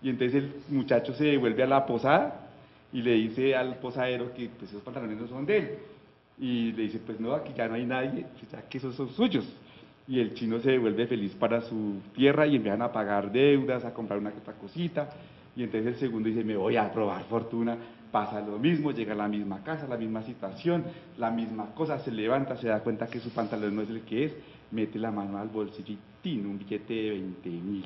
Y entonces el muchacho se devuelve a la posada y le dice al posadero que pues esos pantalones no son de él. Y le dice, pues no, aquí ya no hay nadie, pues ya que esos son suyos. Y el chino se devuelve feliz para su tierra y empiezan a pagar deudas, a comprar una que otra cosita. Y entonces el segundo dice, me voy a probar fortuna. Pasa lo mismo, llega a la misma casa, la misma situación, la misma cosa, se levanta, se da cuenta que su pantalón no es el que es, mete la mano al bolsillo y tiene un billete de 20.000.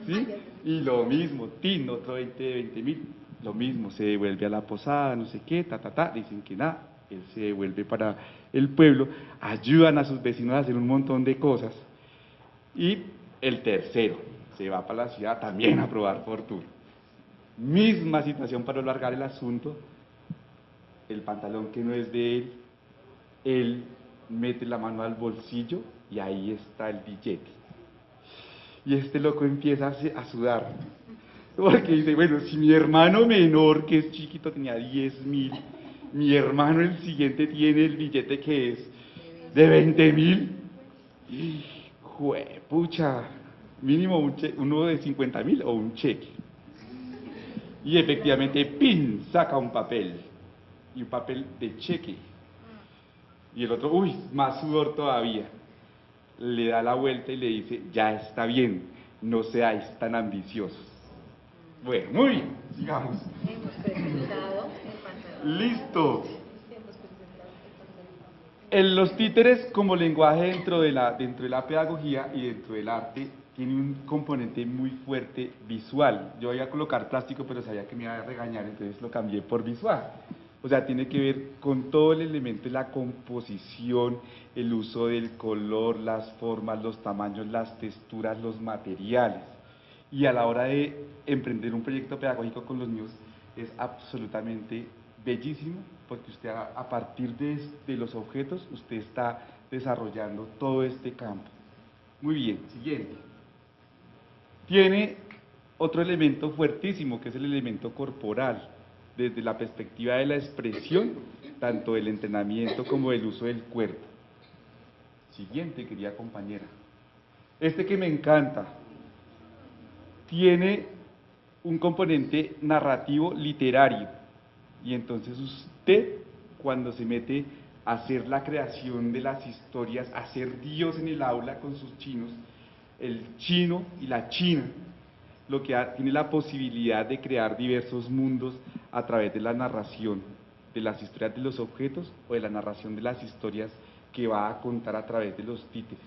¿Sí? Y lo mismo, tiene otro 20.000, lo mismo, se devuelve a la posada, no sé qué, dicen que nada, él se devuelve para el pueblo, ayudan a sus vecinos a hacer un montón de cosas. Y el tercero, se va para la ciudad también a probar fortuna. Misma situación para alargar el asunto, el pantalón que no es de él mete la mano al bolsillo y ahí está el billete. Y este loco empieza a sudar, porque dice, bueno, si mi hermano menor, que es chiquito, tenía 10.000, mi hermano el siguiente tiene el billete que es de 20.000, juepucha, mínimo uno de 50.000 o un cheque. Y efectivamente, ¡pin!, saca un papel, y un papel de cheque. Y el otro, más sudor todavía. Le da la vuelta y le dice, ya está bien, no seáis tan ambiciosos. Bueno, muy bien, sigamos. Hemos presentado el pantalón. Listo. Los títeres como lenguaje dentro de la pedagogía y dentro del arte tiene un componente muy fuerte visual. Yo iba a colocar plástico, pero sabía que me iba a regañar, entonces lo cambié por visual. O sea, tiene que ver con todo el elemento de la composición, el uso del color, las formas, los tamaños, las texturas, los materiales. Y a la hora de emprender un proyecto pedagógico con los niños es absolutamente bellísimo, porque usted a partir de los objetos, usted está desarrollando todo este campo. Muy bien, siguiente. Tiene otro elemento fuertísimo, que es el elemento corporal, desde la perspectiva de la expresión, tanto del entrenamiento como del uso del cuerpo. Siguiente, querida compañera. Este que me encanta, tiene un componente narrativo literario, y entonces usted, cuando se mete a hacer la creación de las historias, a ser Dios en el aula con sus chinos, el chino y la china, lo que tiene la posibilidad de crear diversos mundos a través de la narración de las historias de los objetos o de la narración de las historias que va a contar a través de los títeres.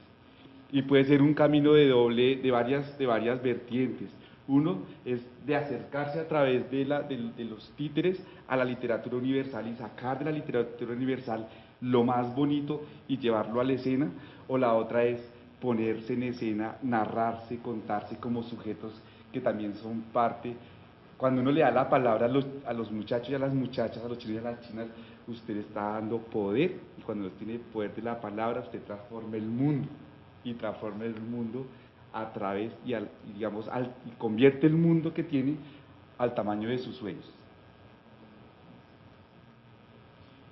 Y puede ser un camino de varias vertientes. Uno es de acercarse a través de los títeres a la literatura universal y sacar de la literatura universal lo más bonito y llevarlo a la escena, o la otra es ponerse en escena, narrarse, contarse como sujetos que también son parte. Cuando uno le da la palabra a los muchachos y a las muchachas, a los chinos y a las chinas, usted está dando poder, y cuando usted tiene poder de la palabra, usted transforma el mundo, y transforma el mundo a través, y convierte el mundo que tiene al tamaño de sus sueños.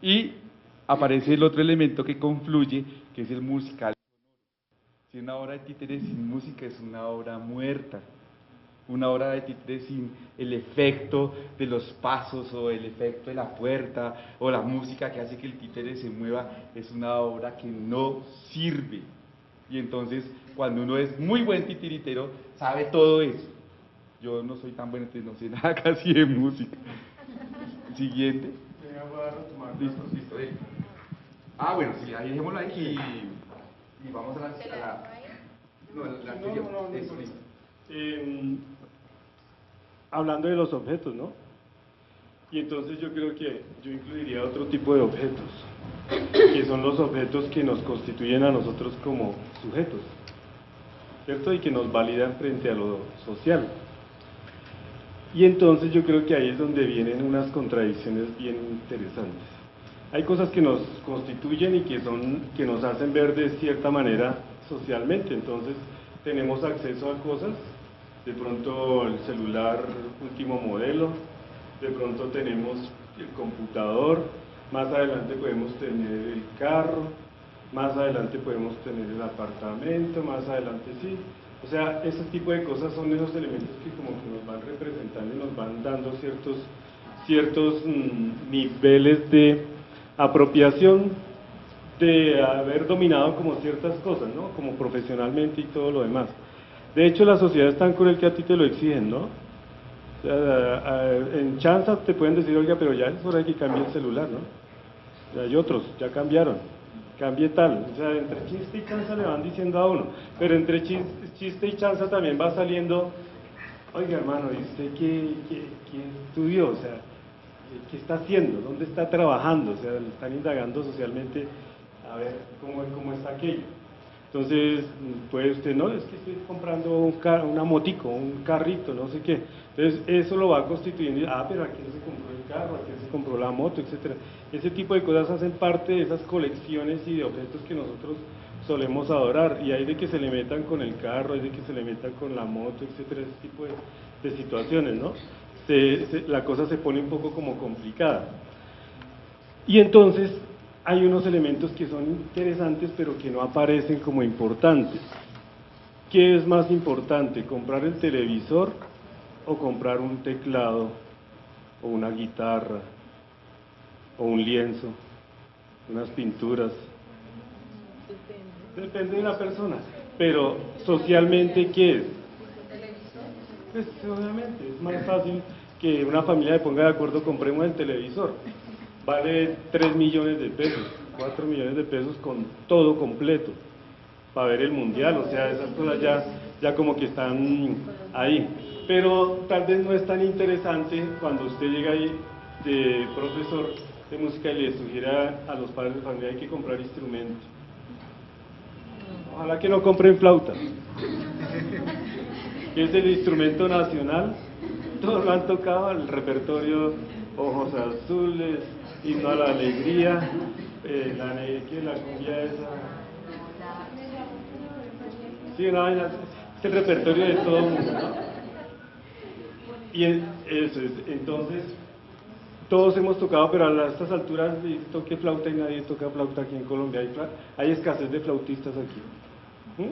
Y aparece el otro elemento que confluye, que es el musical. Si una obra de títeres sin música es una obra muerta. Una obra de títeres sin el efecto de los pasos o el efecto de la puerta o la música que hace que el títere se mueva, es una obra que no sirve. Y entonces, cuando uno es muy buen titiritero, sabe todo eso. Yo no soy tan bueno, entonces no sé nada casi de música. Siguiente. Listo. Bueno, sí, ahí dejémoslo ahí y vamos a la anterior. Eso, listo. Hablando de los objetos, ¿no? Y entonces yo creo que yo incluiría otro tipo de objetos, que son los objetos que nos constituyen a nosotros como sujetos, ¿cierto? Y que nos validan frente a lo social. Y entonces yo creo que ahí es donde vienen unas contradicciones bien interesantes. Hay cosas que nos constituyen y que nos hacen ver de cierta manera socialmente. Entonces tenemos acceso a cosas, de pronto el celular último modelo, de pronto tenemos el computador, más adelante podemos tener el carro, más adelante podemos tener el apartamento, más adelante sí. O sea, ese tipo de cosas son esos elementos que como que nos van representando y nos van dando ciertos niveles de apropiación, de haber dominado como ciertas cosas, ¿no? Como profesionalmente y todo lo demás. De hecho, la sociedad es tan cruel que a ti te lo exigen, ¿no? O sea, en chanza te pueden decir, oiga, pero ya es hora de que cambie el celular, ¿no? Ya hay otros, ya cambiaron, cambie tal. O sea, entre chiste y chanza le van diciendo a uno, pero entre chiste y chanza también va saliendo, oiga, hermano, ¿y usted qué estudió? O sea, ¿qué está haciendo? ¿Dónde está trabajando? O sea, le están indagando socialmente a ver cómo está aquello. Entonces, pues usted, no, es que estoy comprando una motico, un carrito, no sé qué. Entonces, eso lo va constituyendo, pero ¿a quién se compró el carro? ¿A quién se compró la moto? Etcétera. Ese tipo de cosas hacen parte de esas colecciones y de objetos que nosotros solemos adorar. Y hay de que se le metan con el carro, hay de que se le metan con la moto, etcétera, ese tipo de situaciones, ¿no? La cosa se pone un poco como complicada. Y entonces hay unos elementos que son interesantes pero que no aparecen como importantes. ¿Qué es más importante, comprar el televisor o comprar un teclado o una guitarra o un lienzo, unas pinturas? Depende de la persona, pero socialmente, ¿qué es? Pues obviamente es más fácil que una familia se ponga de acuerdo, compremos el televisor, vale 3 millones de pesos, 4 millones de pesos con todo completo, para ver el mundial. O sea, esas cosas ya como que están ahí, pero tal vez no es tan interesante cuando usted llega ahí de profesor de música y le sugiera a los padres de familia hay que comprar instrumentos. Ojalá que no compren flauta, que es el instrumento nacional. Todos lo han tocado, el repertorio Ojos Azules, Himno a la Alegría, la cumbia esa. Sí, es el repertorio de todo el mundo, ¿no? Y eso es, entonces, todos hemos tocado, pero a estas alturas toque flauta y nadie toca flauta aquí en Colombia. Hay escasez de flautistas aquí.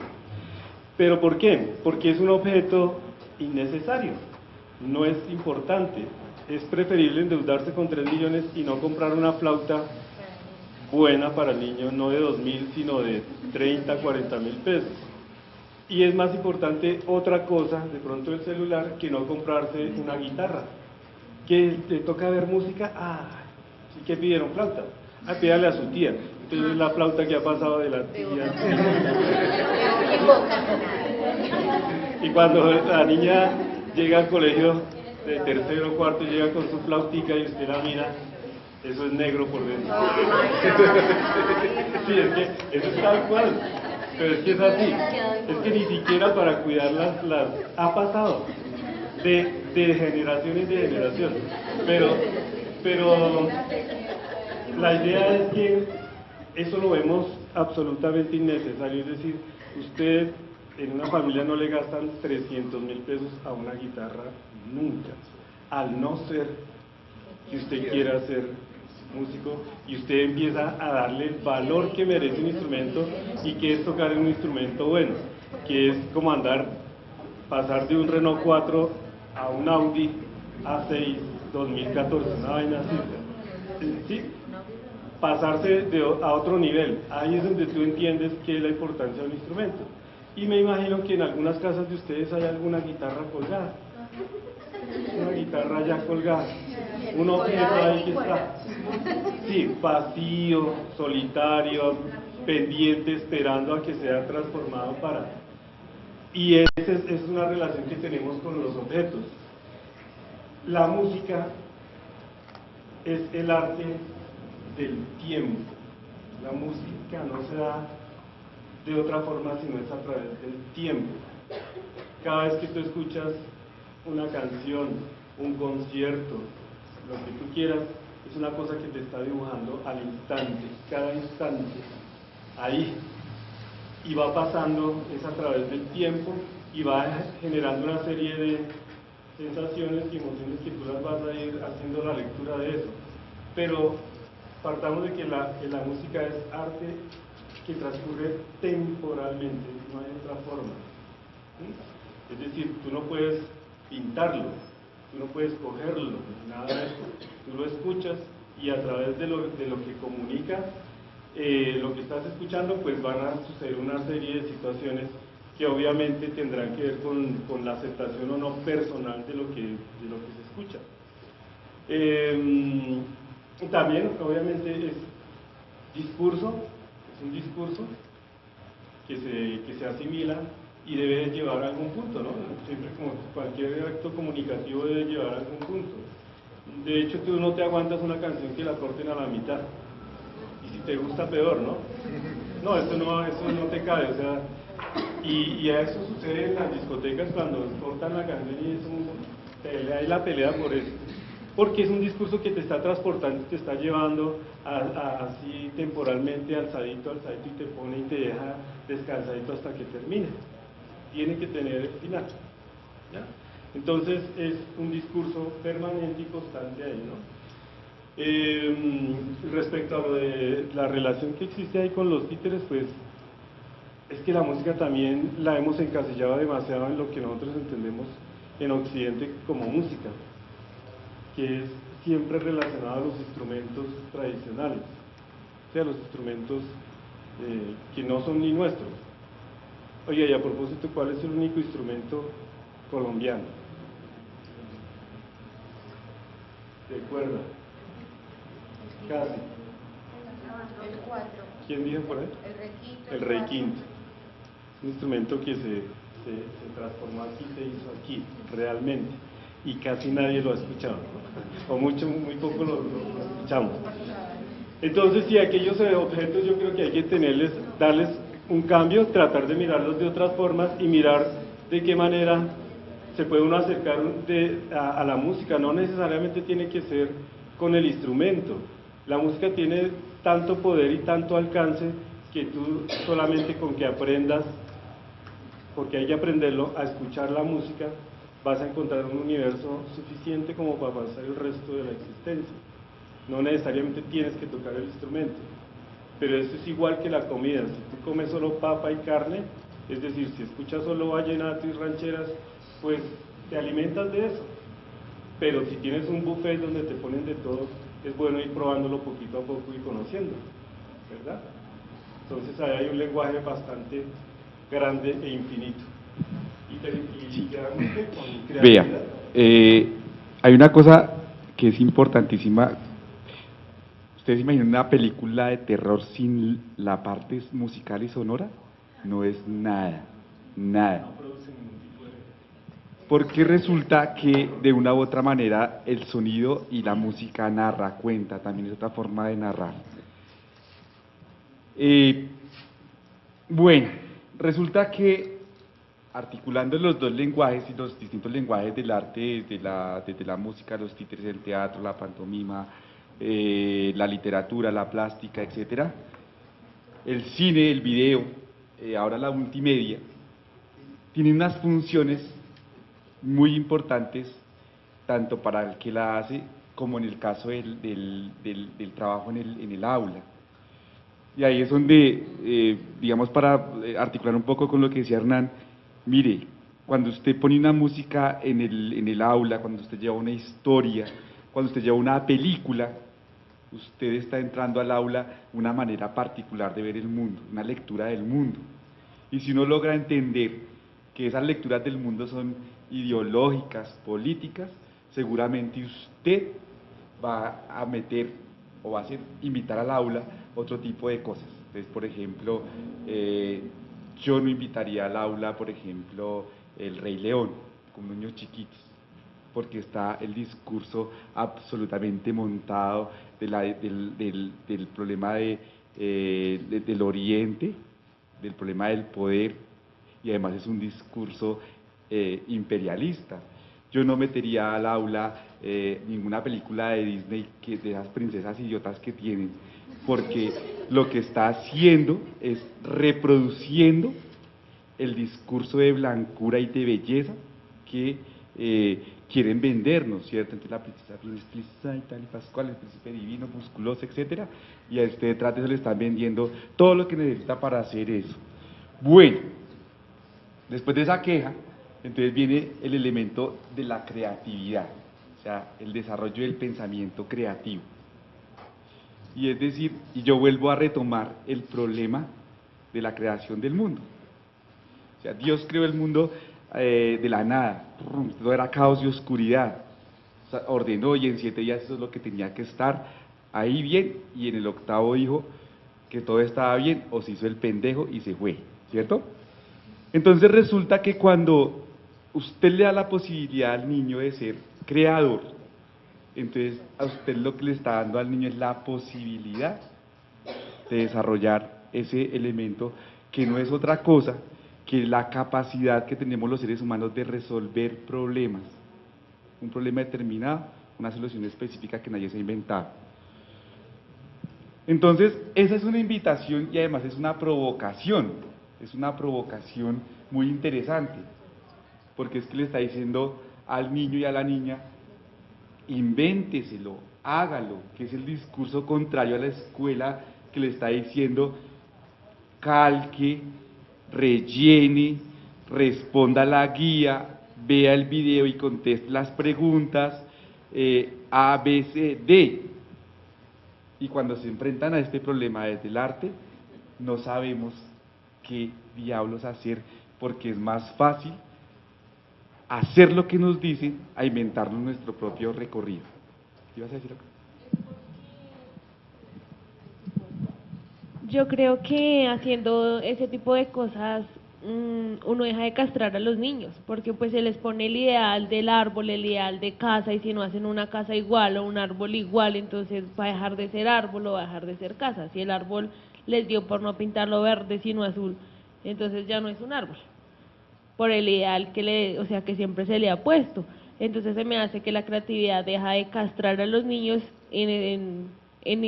¿Pero por qué? Porque es un objeto innecesario, no es importante. es preferible endeudarse con 3 millones y no comprar una flauta buena para el niño, no de 2.000, sino de 30, 40 mil pesos. Y es más importante otra cosa, de pronto el celular, que no comprarse una guitarra. Que te toca ver música, sí que pidieron flauta, pídale a su tía. Entonces la flauta que ha pasado de la tía. Y cuando la niña llega al colegio de tercero o cuarto, llega con su flautica y usted la mira, eso es negro por dentro. Sí, es que eso es tal cual, pero es que es así. Es que ni siquiera para cuidarlas las ha pasado de generación en generación. Pero la idea es que eso lo vemos absolutamente innecesario. Es decir, usted en una familia no le gastan 300.000 pesos a una guitarra nunca, al no ser que usted quiera ser músico y usted empieza a darle el valor que merece un instrumento y que es tocar un instrumento bueno, que es como pasar de un Renault 4 a un Audi A6 2014, una vaina así, ¿sí? Pasarse a otro nivel. Ahí es donde tú entiendes qué es la importancia de un instrumento. Y me imagino que en algunas casas de ustedes hay alguna guitarra colgada, una guitarra ya colgada, un objeto ahí que está, sí, vacío, solitario, pendiente, esperando a que sea transformado para... Y esa es una relación que tenemos con los objetos. La música es el arte del tiempo. La música no se da de otra forma sino es a través del tiempo. Cada vez que tú escuchas una canción, un concierto, lo que tú quieras, es una cosa que te está dibujando al instante, cada instante, ahí. Y va pasando, es a través del tiempo y va generando una serie de sensaciones y emociones que tú las vas a ir haciendo la lectura de eso. Pero partamos de que la música es arte que transcurre temporalmente, no hay otra forma. ¿Sí? Es decir, tú no puedes pintarlo, tú no puedes cogerlo, nada de eso. Tú lo escuchas y a través de lo que comunica, lo que estás escuchando, pues van a suceder una serie de situaciones que obviamente tendrán que ver con la aceptación o no personal de lo que se escucha. También, obviamente, es discurso, es un discurso que se asimila y debe llevar a algún punto, ¿no? Siempre, como cualquier acto comunicativo, debe llevar a algún punto. De hecho, tú no te aguantas una canción que la corten a la mitad. Y si te gusta, peor, ¿no? No, eso no te cae, o sea... Y a eso sucede en las discotecas cuando cortan la canción y hay la pelea por eso. Porque es un discurso que te está transportando, te está llevando así temporalmente alzadito y te pone y te deja descansadito hasta que termine. Tiene que tener el final, ¿ya? Entonces es un discurso permanente y constante ahí, ¿no? Respecto a lo de la relación que existe ahí con los títeres, pues es que la música también la hemos encasillado demasiado en lo que nosotros entendemos en Occidente como música, que es siempre relacionado a los instrumentos tradicionales, o sea, los instrumentos que no son ni nuestros. Oye, y a propósito, ¿cuál es el único instrumento colombiano? De cuerda. Casi. El 4. ¿Quién dijo por ahí? El requinto. El requinto. Un instrumento que se transformó aquí, se hizo aquí, realmente. Y casi nadie lo ha escuchado, ¿no? O muy poco lo escuchamos. Entonces, si aquellos objetos yo creo que hay que darles un cambio, tratar de mirarlos de otras formas y mirar de qué manera se puede uno acercar a la música. No necesariamente tiene que ser con el instrumento. La música tiene tanto poder y tanto alcance que tú solamente con que aprendas, porque hay que aprenderlo, a escuchar la música, vas a encontrar un universo suficiente como para pasar el resto de la existencia. No necesariamente tienes que tocar el instrumento, pero esto es igual que la comida. Si tú comes solo papa y carne, es decir, si escuchas solo vallenato y rancheras, pues te alimentas de eso. pero si tienes un buffet donde te ponen de todo, es bueno ir probándolo poquito a poco y conociendo, ¿verdad? Entonces ahí hay un lenguaje bastante grande e infinito. Y quedamos con creatividad. Vea, hay una cosa que es importantísima. ¿Ustedes imaginan una película de terror sin la parte musical y sonora? No es nada, nada. Porque resulta que de una u otra manera el sonido y la música narra, cuenta, también es otra forma de narrar. Bueno, resulta que articulando los dos lenguajes y los distintos lenguajes del arte, desde la música, los títeres, el teatro, la pantomima, la literatura, la plástica, etcétera, el cine, el video, ahora la multimedia, tienen unas funciones muy importantes, tanto para el que la hace como en el caso del trabajo en el aula. Y ahí es donde, digamos, para articular un poco con lo que decía Hernán, mire, cuando usted pone una música en el aula, cuando usted lleva una historia, cuando usted lleva una película, usted está entrando al aula una manera particular de ver el mundo, una lectura del mundo. Y si uno logra entender que esas lecturas del mundo son ideológicas, políticas, seguramente usted va a meter o va a hacer invitar al aula otro tipo de cosas. Entonces, por ejemplo, yo no invitaría al aula, por ejemplo, El Rey León, con niños chiquitos, porque está el discurso absolutamente montado del problema del Oriente, del problema del poder, y además es un discurso imperialista. Yo no metería al aula ninguna película de Disney, de esas princesas idiotas que tienen, porque lo que está haciendo es reproduciendo el discurso de blancura y de belleza que quieren vendernos, ¿cierto? Entonces la princesa y tal y pascual, el príncipe divino, musculoso, etcétera, y a este detrás de eso le están vendiendo todo lo que necesita para hacer eso. Bueno, después de esa queja, entonces viene el elemento de la creatividad, o sea, el desarrollo del pensamiento creativo. Y es decir, y yo vuelvo a retomar el problema de la creación del mundo. O sea, Dios creó el mundo de la nada, todo era caos y oscuridad. O sea, ordenó y en 7 días eso es lo que tenía que estar ahí bien, y en el 8º dijo que todo estaba bien, o se hizo el pendejo y se fue, ¿cierto? Entonces resulta que cuando usted le da la posibilidad al niño de ser creador, entonces a usted lo que le está dando al niño es la posibilidad de desarrollar ese elemento que no es otra cosa que la capacidad que tenemos los seres humanos de resolver problemas, un problema determinado, una solución específica que nadie se ha inventado. Entonces, esa es una invitación y además es una provocación muy interesante, porque es que le está diciendo al niño y a la niña, invénteselo, hágalo, que es el discurso contrario a la escuela que le está diciendo, calque, rellene, responda a la guía, vea el video y conteste las preguntas, A, B, C, D. Y cuando se enfrentan a este problema desde el arte, no sabemos qué diablos hacer, porque es más fácil hacer lo que nos dicen a inventarnos nuestro propio recorrido. ¿Qué ibas a decir acá? Yo creo que haciendo ese tipo de cosas uno deja de castrar a los niños, porque pues se les pone el ideal del árbol, el ideal de casa, y si no hacen una casa igual o un árbol igual, entonces va a dejar de ser árbol o va a dejar de ser casa. Si el árbol les dio por no pintarlo verde sino azul, entonces ya no es un árbol, por el ideal que siempre se le ha puesto. Entonces se me hace que la creatividad deja de castrar a los niños en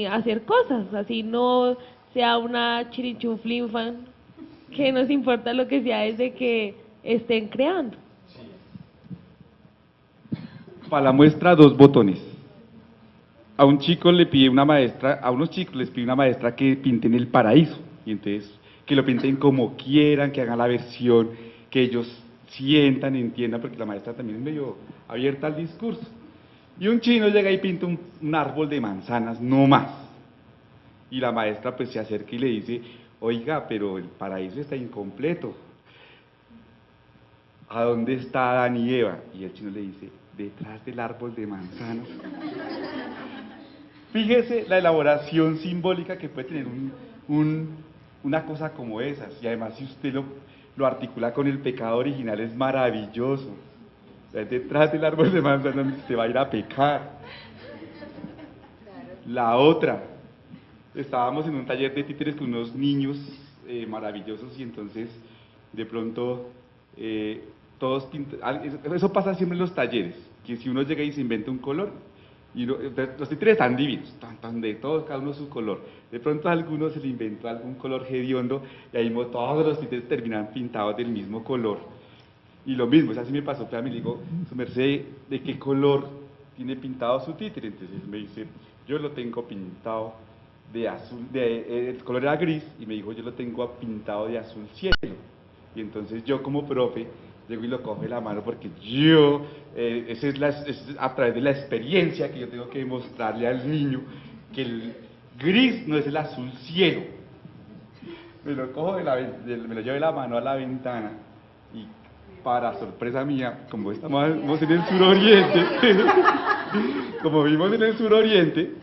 hacer cosas, así no sea una chirinchuflinfan, que nos importa lo que sea desde que estén creando. Para la muestra, 2 botones. A un chico le pide una maestra, a unos chicos les pide una maestra que pinten el paraíso, y entonces que lo pinten como quieran, que hagan la versión que ellos sientan, entiendan, porque la maestra también es medio abierta al discurso. Y un chino llega y pinta un árbol de manzanas, no más. Y la maestra pues se acerca y le dice, oiga, pero el paraíso está incompleto. ¿A dónde está Adán y Eva? Y el chino le dice, detrás del árbol de manzanas. Fíjese la elaboración simbólica que puede tener una cosa como esas. Y además si usted lo articula con el pecado original es maravilloso. O sea, detrás del árbol de manzanas se va a ir a pecar. La otra, estábamos en un taller de títeres con unos niños maravillosos y entonces de pronto todos pintan, eso pasa siempre en los talleres, que si uno llega y se inventa un color, y los títeres están divinos, de todos, cada uno su color, de pronto a alguno se le inventó algún color hediondo y ahí mismo todos los títeres terminan pintados del mismo color. Y lo mismo, así me pasó, a mí le digo, su merced, ¿de qué color tiene pintado su títere? Entonces él me dice, yo lo tengo pintado de azul, el color era gris, y me dijo, yo lo tengo pintado de azul cielo. Y entonces yo como profe, llego y lo cojo de la mano porque yo, es a través de la experiencia que yo tengo que demostrarle al niño que el gris no es el azul cielo. Me lo cojo me lo llevo de la mano a la ventana y para sorpresa mía, como estamos en el suroriente, como vimos en el suroriente,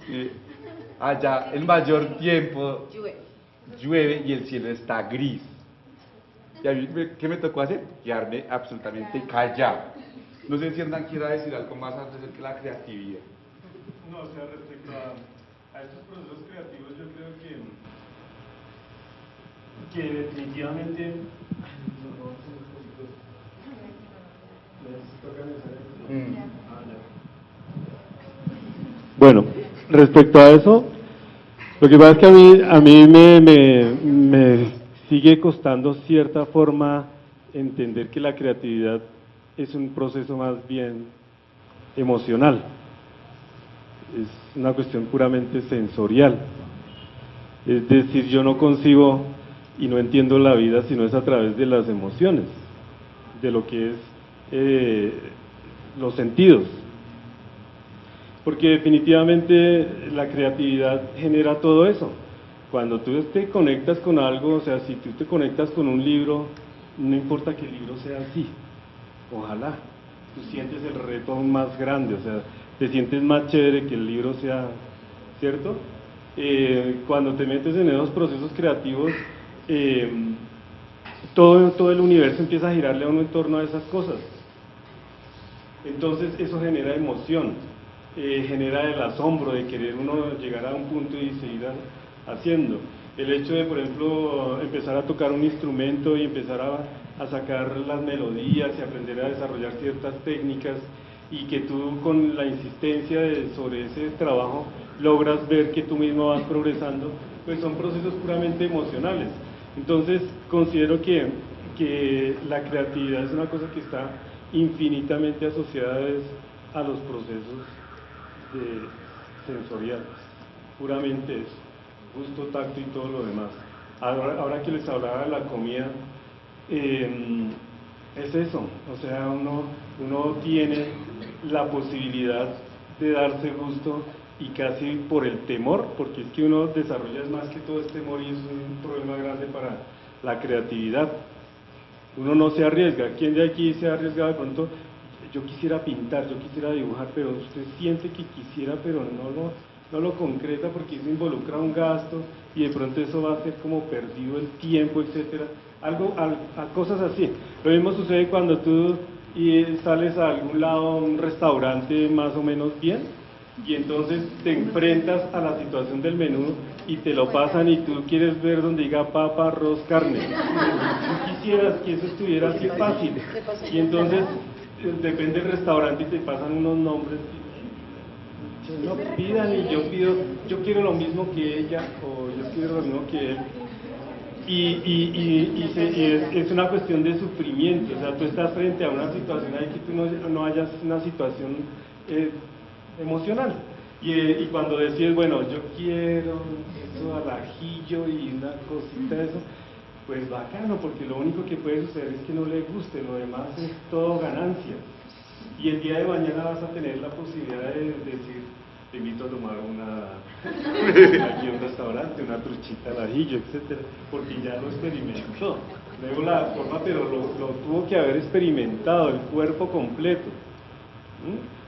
allá el mayor tiempo llueve y el cielo está gris. Y a mí, ¿qué me tocó hacer? Quedarme absolutamente callado. No sé si Hernán quiera decir algo más antes de la creatividad. No, o sea, respecto a estos procesos creativos, yo creo que definitivamente... Bueno, respecto a eso, lo que pasa es que a mí me sigue costando cierta forma entender que la creatividad es un proceso más bien emocional, es una cuestión puramente sensorial, es decir, yo no concibo y no entiendo la vida sino es a través de las emociones, de lo que es los sentidos, porque definitivamente la creatividad genera todo eso. Cuando tú te conectas con algo, o sea, si tú te conectas con un libro, no importa que el libro sea así, ojalá, tú sientes el reto aún más grande, o sea, te sientes más chévere que el libro sea, ¿cierto? Cuando te metes en esos procesos creativos, todo el universo empieza a girarle a uno en torno a esas cosas. Entonces eso genera emoción, genera el asombro de querer uno llegar a un punto y seguir haciendo. El hecho de, por ejemplo, empezar a tocar un instrumento y empezar a sacar las melodías y aprender a desarrollar ciertas técnicas y que tú con la insistencia sobre ese trabajo logras ver que tú mismo vas progresando, pues son procesos puramente emocionales. Entonces considero que la creatividad es una cosa que está infinitamente asociada a los procesos sensoriales, puramente eso, gusto, tacto y todo lo demás. Ahora que les hablaba de la comida, es eso, o sea, uno tiene la posibilidad de darse gusto y casi por el temor, porque es que uno desarrolla más que todo este temor y es un problema grande para la creatividad. Uno no se arriesga. ¿Quién de aquí se ha arriesgado de pronto? Yo quisiera pintar, yo quisiera dibujar, pero usted siente que quisiera, pero no lo concreta porque eso involucra un gasto y de pronto eso va a ser como perdido el tiempo, etcétera. Cosas así. Lo mismo sucede cuando tú sales a algún lado, a un restaurante más o menos bien, y entonces te enfrentas a la situación del menú y te lo pasan y tú quieres ver donde diga papa, arroz, carne. Tú quisieras que eso estuviera así fácil. Y entonces depende del restaurante y te pasan unos nombres. No pidan y yo quiero lo mismo que ella o yo quiero lo mismo que él. Es una cuestión de sufrimiento, o sea, tú estás frente a una situación ahí que tú no hayas una situación emocional. Y cuando decides, bueno, yo quiero eso al ajillo y una cosita de eso, pues bacano, porque lo único que puede suceder es que no le guste, lo demás es todo ganancia. Y el día de mañana vas a tener la posibilidad de decir, te invito a tomar aquí un restaurante, una truchita al ajillo, etcétera, porque ya lo experimentó. Luego la forma, pero lo tuvo que haber experimentado, el cuerpo completo.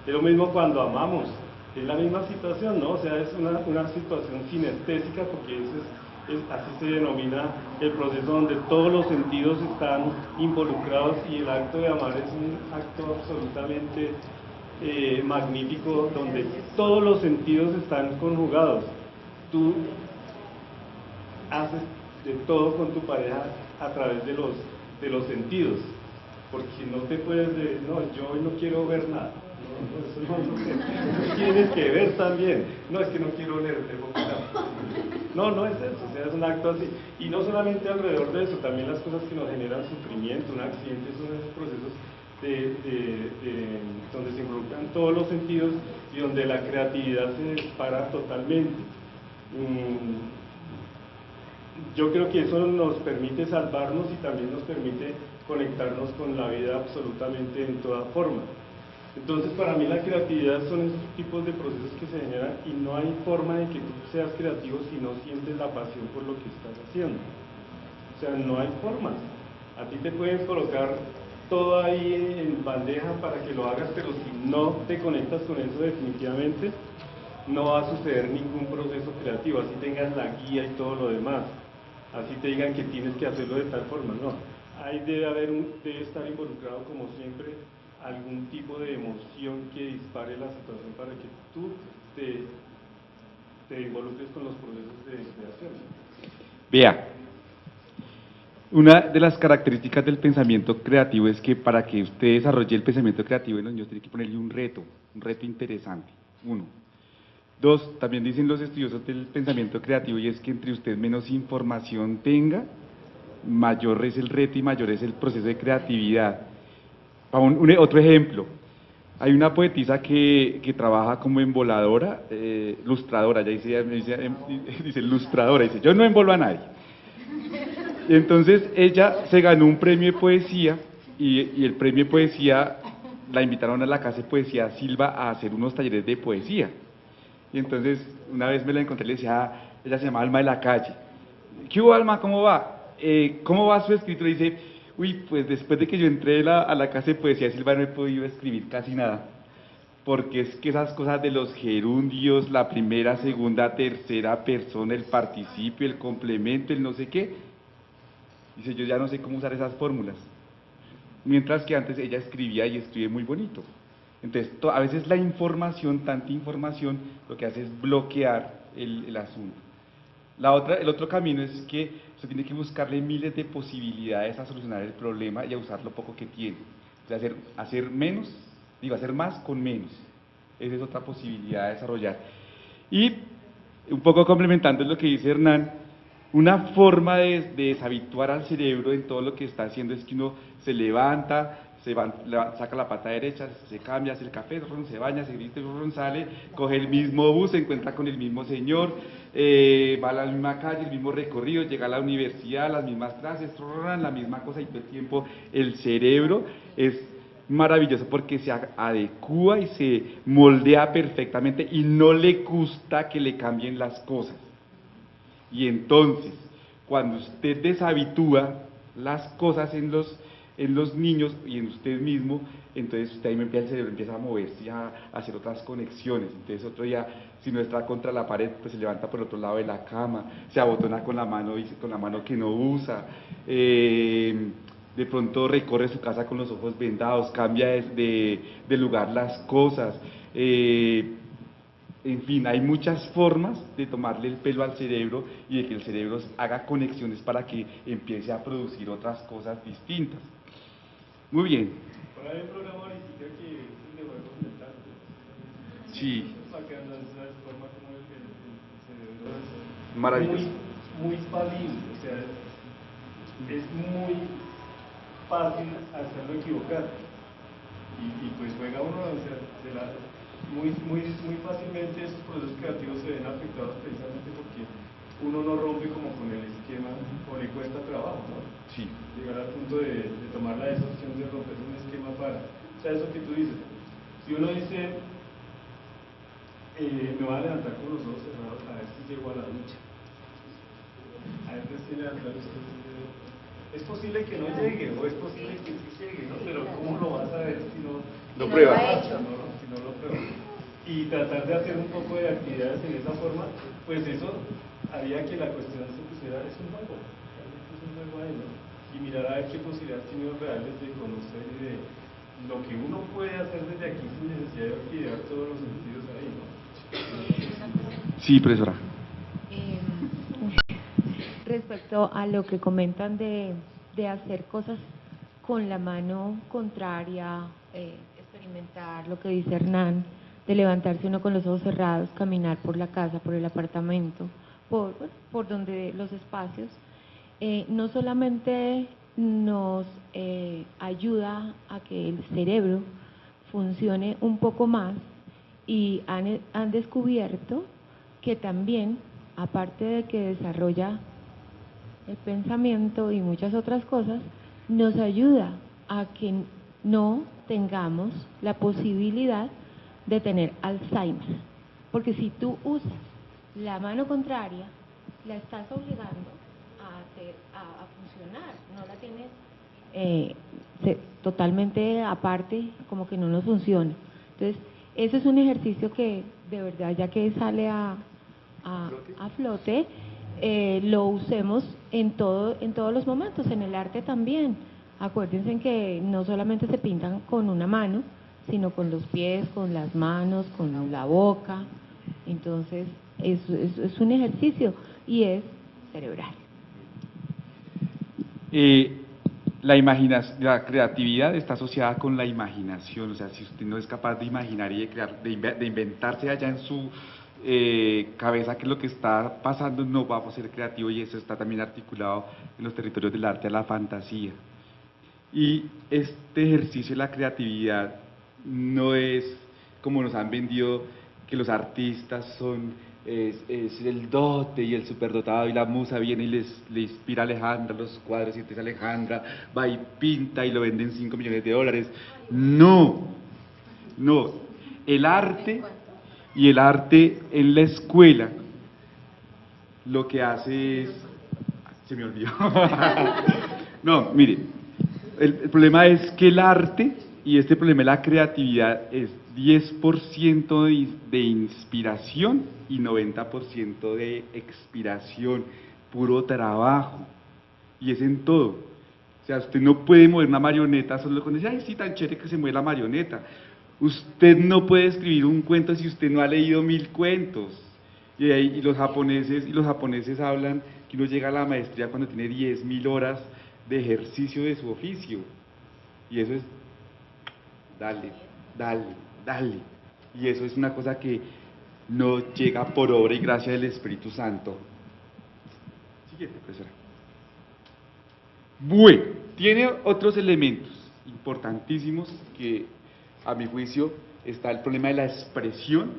Es lo mismo cuando amamos, es la misma situación, ¿no? O sea, es una situación sinestésica, porque así se denomina el proceso donde todos los sentidos están involucrados, y el acto de amar es un acto absolutamente magnífico, donde todos los sentidos están conjugados. Tú haces de todo con tu pareja a través de los sentidos, porque no te puedes decir, no, yo hoy no quiero ver nada. No, eso no, tienes que ver también. No, es que no quiero leer, no es eso, o sea, es un acto así. Y no solamente alrededor de eso, también las cosas que nos generan sufrimiento, un accidente, son esos procesos donde se involucran todos los sentidos y donde la creatividad se dispara totalmente. Yo creo que eso nos permite salvarnos y también nos permite conectarnos con la vida absolutamente en toda forma. Entonces, para mí la creatividad son esos tipos de procesos que se generan, y no hay forma de que tú seas creativo si no sientes la pasión por lo que estás haciendo. O sea, no hay forma. A ti te pueden colocar todo ahí en bandeja para que lo hagas, pero si no te conectas con eso, definitivamente no va a suceder ningún proceso creativo, así tengas la guía y todo lo demás, así te digan que tienes que hacerlo de tal forma, no. Ahí debe estar involucrado, como siempre, algún tipo de emoción que dispare la situación para que tú te involucres con los procesos de creación. Vea, una de las características del pensamiento creativo es que para que usted desarrolle el pensamiento creativo en los niños tiene que ponerle un reto interesante, 1. 2, también dicen los estudiosos del pensamiento creativo, y es que entre usted menos información tenga, mayor es el reto y mayor es el proceso de creatividad. Otro ejemplo, hay una poetisa que trabaja como emboladora, lustradora, dice lustradora, dice, yo no embolo a nadie. Y entonces ella se ganó un premio de poesía, y el premio de poesía la invitaron a la Casa de Poesía Silva a hacer unos talleres de poesía. Y entonces una vez me la encontré y le decía, ella se llama Alma de la Calle. ¿Qué hubo, Alma? ¿Cómo va? ¿Cómo va su escritura? Y dice, uy, pues después de que yo entré a la Casa de Poesía Silva no he podido escribir casi nada, porque es que esas cosas de los gerundios, la primera, segunda, tercera persona, el participio, el complemento, el no sé qué, dice, yo ya no sé cómo usar esas fórmulas. Mientras que antes ella escribía y escribe muy bonito. Entonces, a veces la información, tanta información, lo que hace es bloquear el asunto. El otro camino es que usted tiene que buscarle miles de posibilidades a solucionar el problema y a usar lo poco que tiene. O sea, hacer más con menos. Esa es otra posibilidad de desarrollar. Y un poco complementando lo que dice Hernán, una forma de deshabituar al cerebro en todo lo que está haciendo es que uno se levanta, saca la pata derecha, se cambia, hace el café, se baña, se viste, sale, coge el mismo bus, se encuentra con el mismo señor, va a la misma calle, el mismo recorrido, llega a la universidad, las mismas clases, la misma cosa, y todo el tiempo el cerebro es maravilloso porque se adecúa y se moldea perfectamente y no le gusta que le cambien las cosas. Y entonces, cuando usted deshabitúa las cosas en los niños y en usted mismo, entonces usted ahí el cerebro empieza a moverse y a hacer otras conexiones. Entonces otro día, si no está contra la pared, pues se levanta por el otro lado de la cama, se abotona con la mano que no usa, de pronto recorre su casa con los ojos vendados, cambia de lugar las cosas. En fin, hay muchas formas de tomarle el pelo al cerebro y de que el cerebro haga conexiones para que empiece a producir otras cosas distintas. Muy bien. Por ahí hay un programa ahorita que es el de juegos mentales. Sí. Para que andan de esa forma como el cerebro es Maravilloso. muy falible, o sea, es muy fácil hacerlo equivocar. Y pues juega uno, o sea, muy fácilmente esos procesos creativos se ven afectados precisamente porque uno no rompe como con el esquema, o le cuesta trabajo, ¿no? Sí. Llegar al punto de tomar la decisión de romper un esquema para O sea, eso que tú dices, si uno dice, me voy a levantar con los ojos cerrados a ver si llego a la ducha, a ver si levantar los ojos. Es posible que no llegue, o es posible que sí llegue, ¿no? Pero ¿cómo lo vas a ver si no lo pruebas? ha hecho. Si no lo pruebas. Y tratar de hacer un poco de actividades en esa forma, pues eso haría que la cuestión se pusiera, es un juego, realmente es un juego ahí, ¿no? Y mirar a ver qué posibilidades tiene reales de conocer y de lo que uno puede hacer desde aquí sin necesidad de activar todos los sentidos ahí, ¿no? Sí, profesora. Respecto a lo que comentan de hacer cosas con la mano contraria, experimentar lo que dice Hernán, de levantarse uno con los ojos cerrados, caminar por la casa, por el apartamento, por donde los espacios, no solamente nos ayuda a que el cerebro funcione un poco más, y han descubierto que también, aparte de que desarrolla el pensamiento y muchas otras cosas, nos ayuda a que no tengamos la posibilidad de tener Alzheimer. Porque si tú usas la mano contraria, la estás obligando a funcionar, no la tienes totalmente aparte, como que no nos funciona. Entonces, eso es un ejercicio que de verdad, ya que sale a flote, lo usemos en todos los momentos, en el arte también. Acuérdense que no solamente se pintan con una mano, sino con los pies, con las manos, con la boca. Entonces, es un ejercicio y es cerebral. La creatividad está asociada con la imaginación, o sea, si usted no es capaz de imaginar y de crear, de inventarse allá en su cabeza qué es lo que está pasando, no va a ser creativo, y eso está también articulado en los territorios del arte a la fantasía. Y este ejercicio de la creatividad no es como nos han vendido, que los artistas son es el dote y el superdotado, y la musa viene y le inspira a Alejandra los cuadros, y entonces Alejandra va y pinta y lo vende en 5 millones de dólares. No, el arte en la escuela lo que hace es, se me olvidó, no, mire, el problema es que el arte y este problema de la creatividad es 10% de inspiración y 90% de expiración, puro trabajo, y es en todo. O sea, usted no puede mover una marioneta solo con decir, ay, sí, tan chévere que se mueve la marioneta. Usted no puede escribir un cuento si usted no ha leído 1000 cuentos. Y los japoneses hablan que uno llega a la maestría cuando tiene 10.000 horas de ejercicio de su oficio. Y eso es, dale. Y eso es una cosa que no llega por obra y gracia del Espíritu Santo. Siguiente, profesora. Bueno, tiene otros elementos importantísimos que, a mi juicio, está el problema de la expresión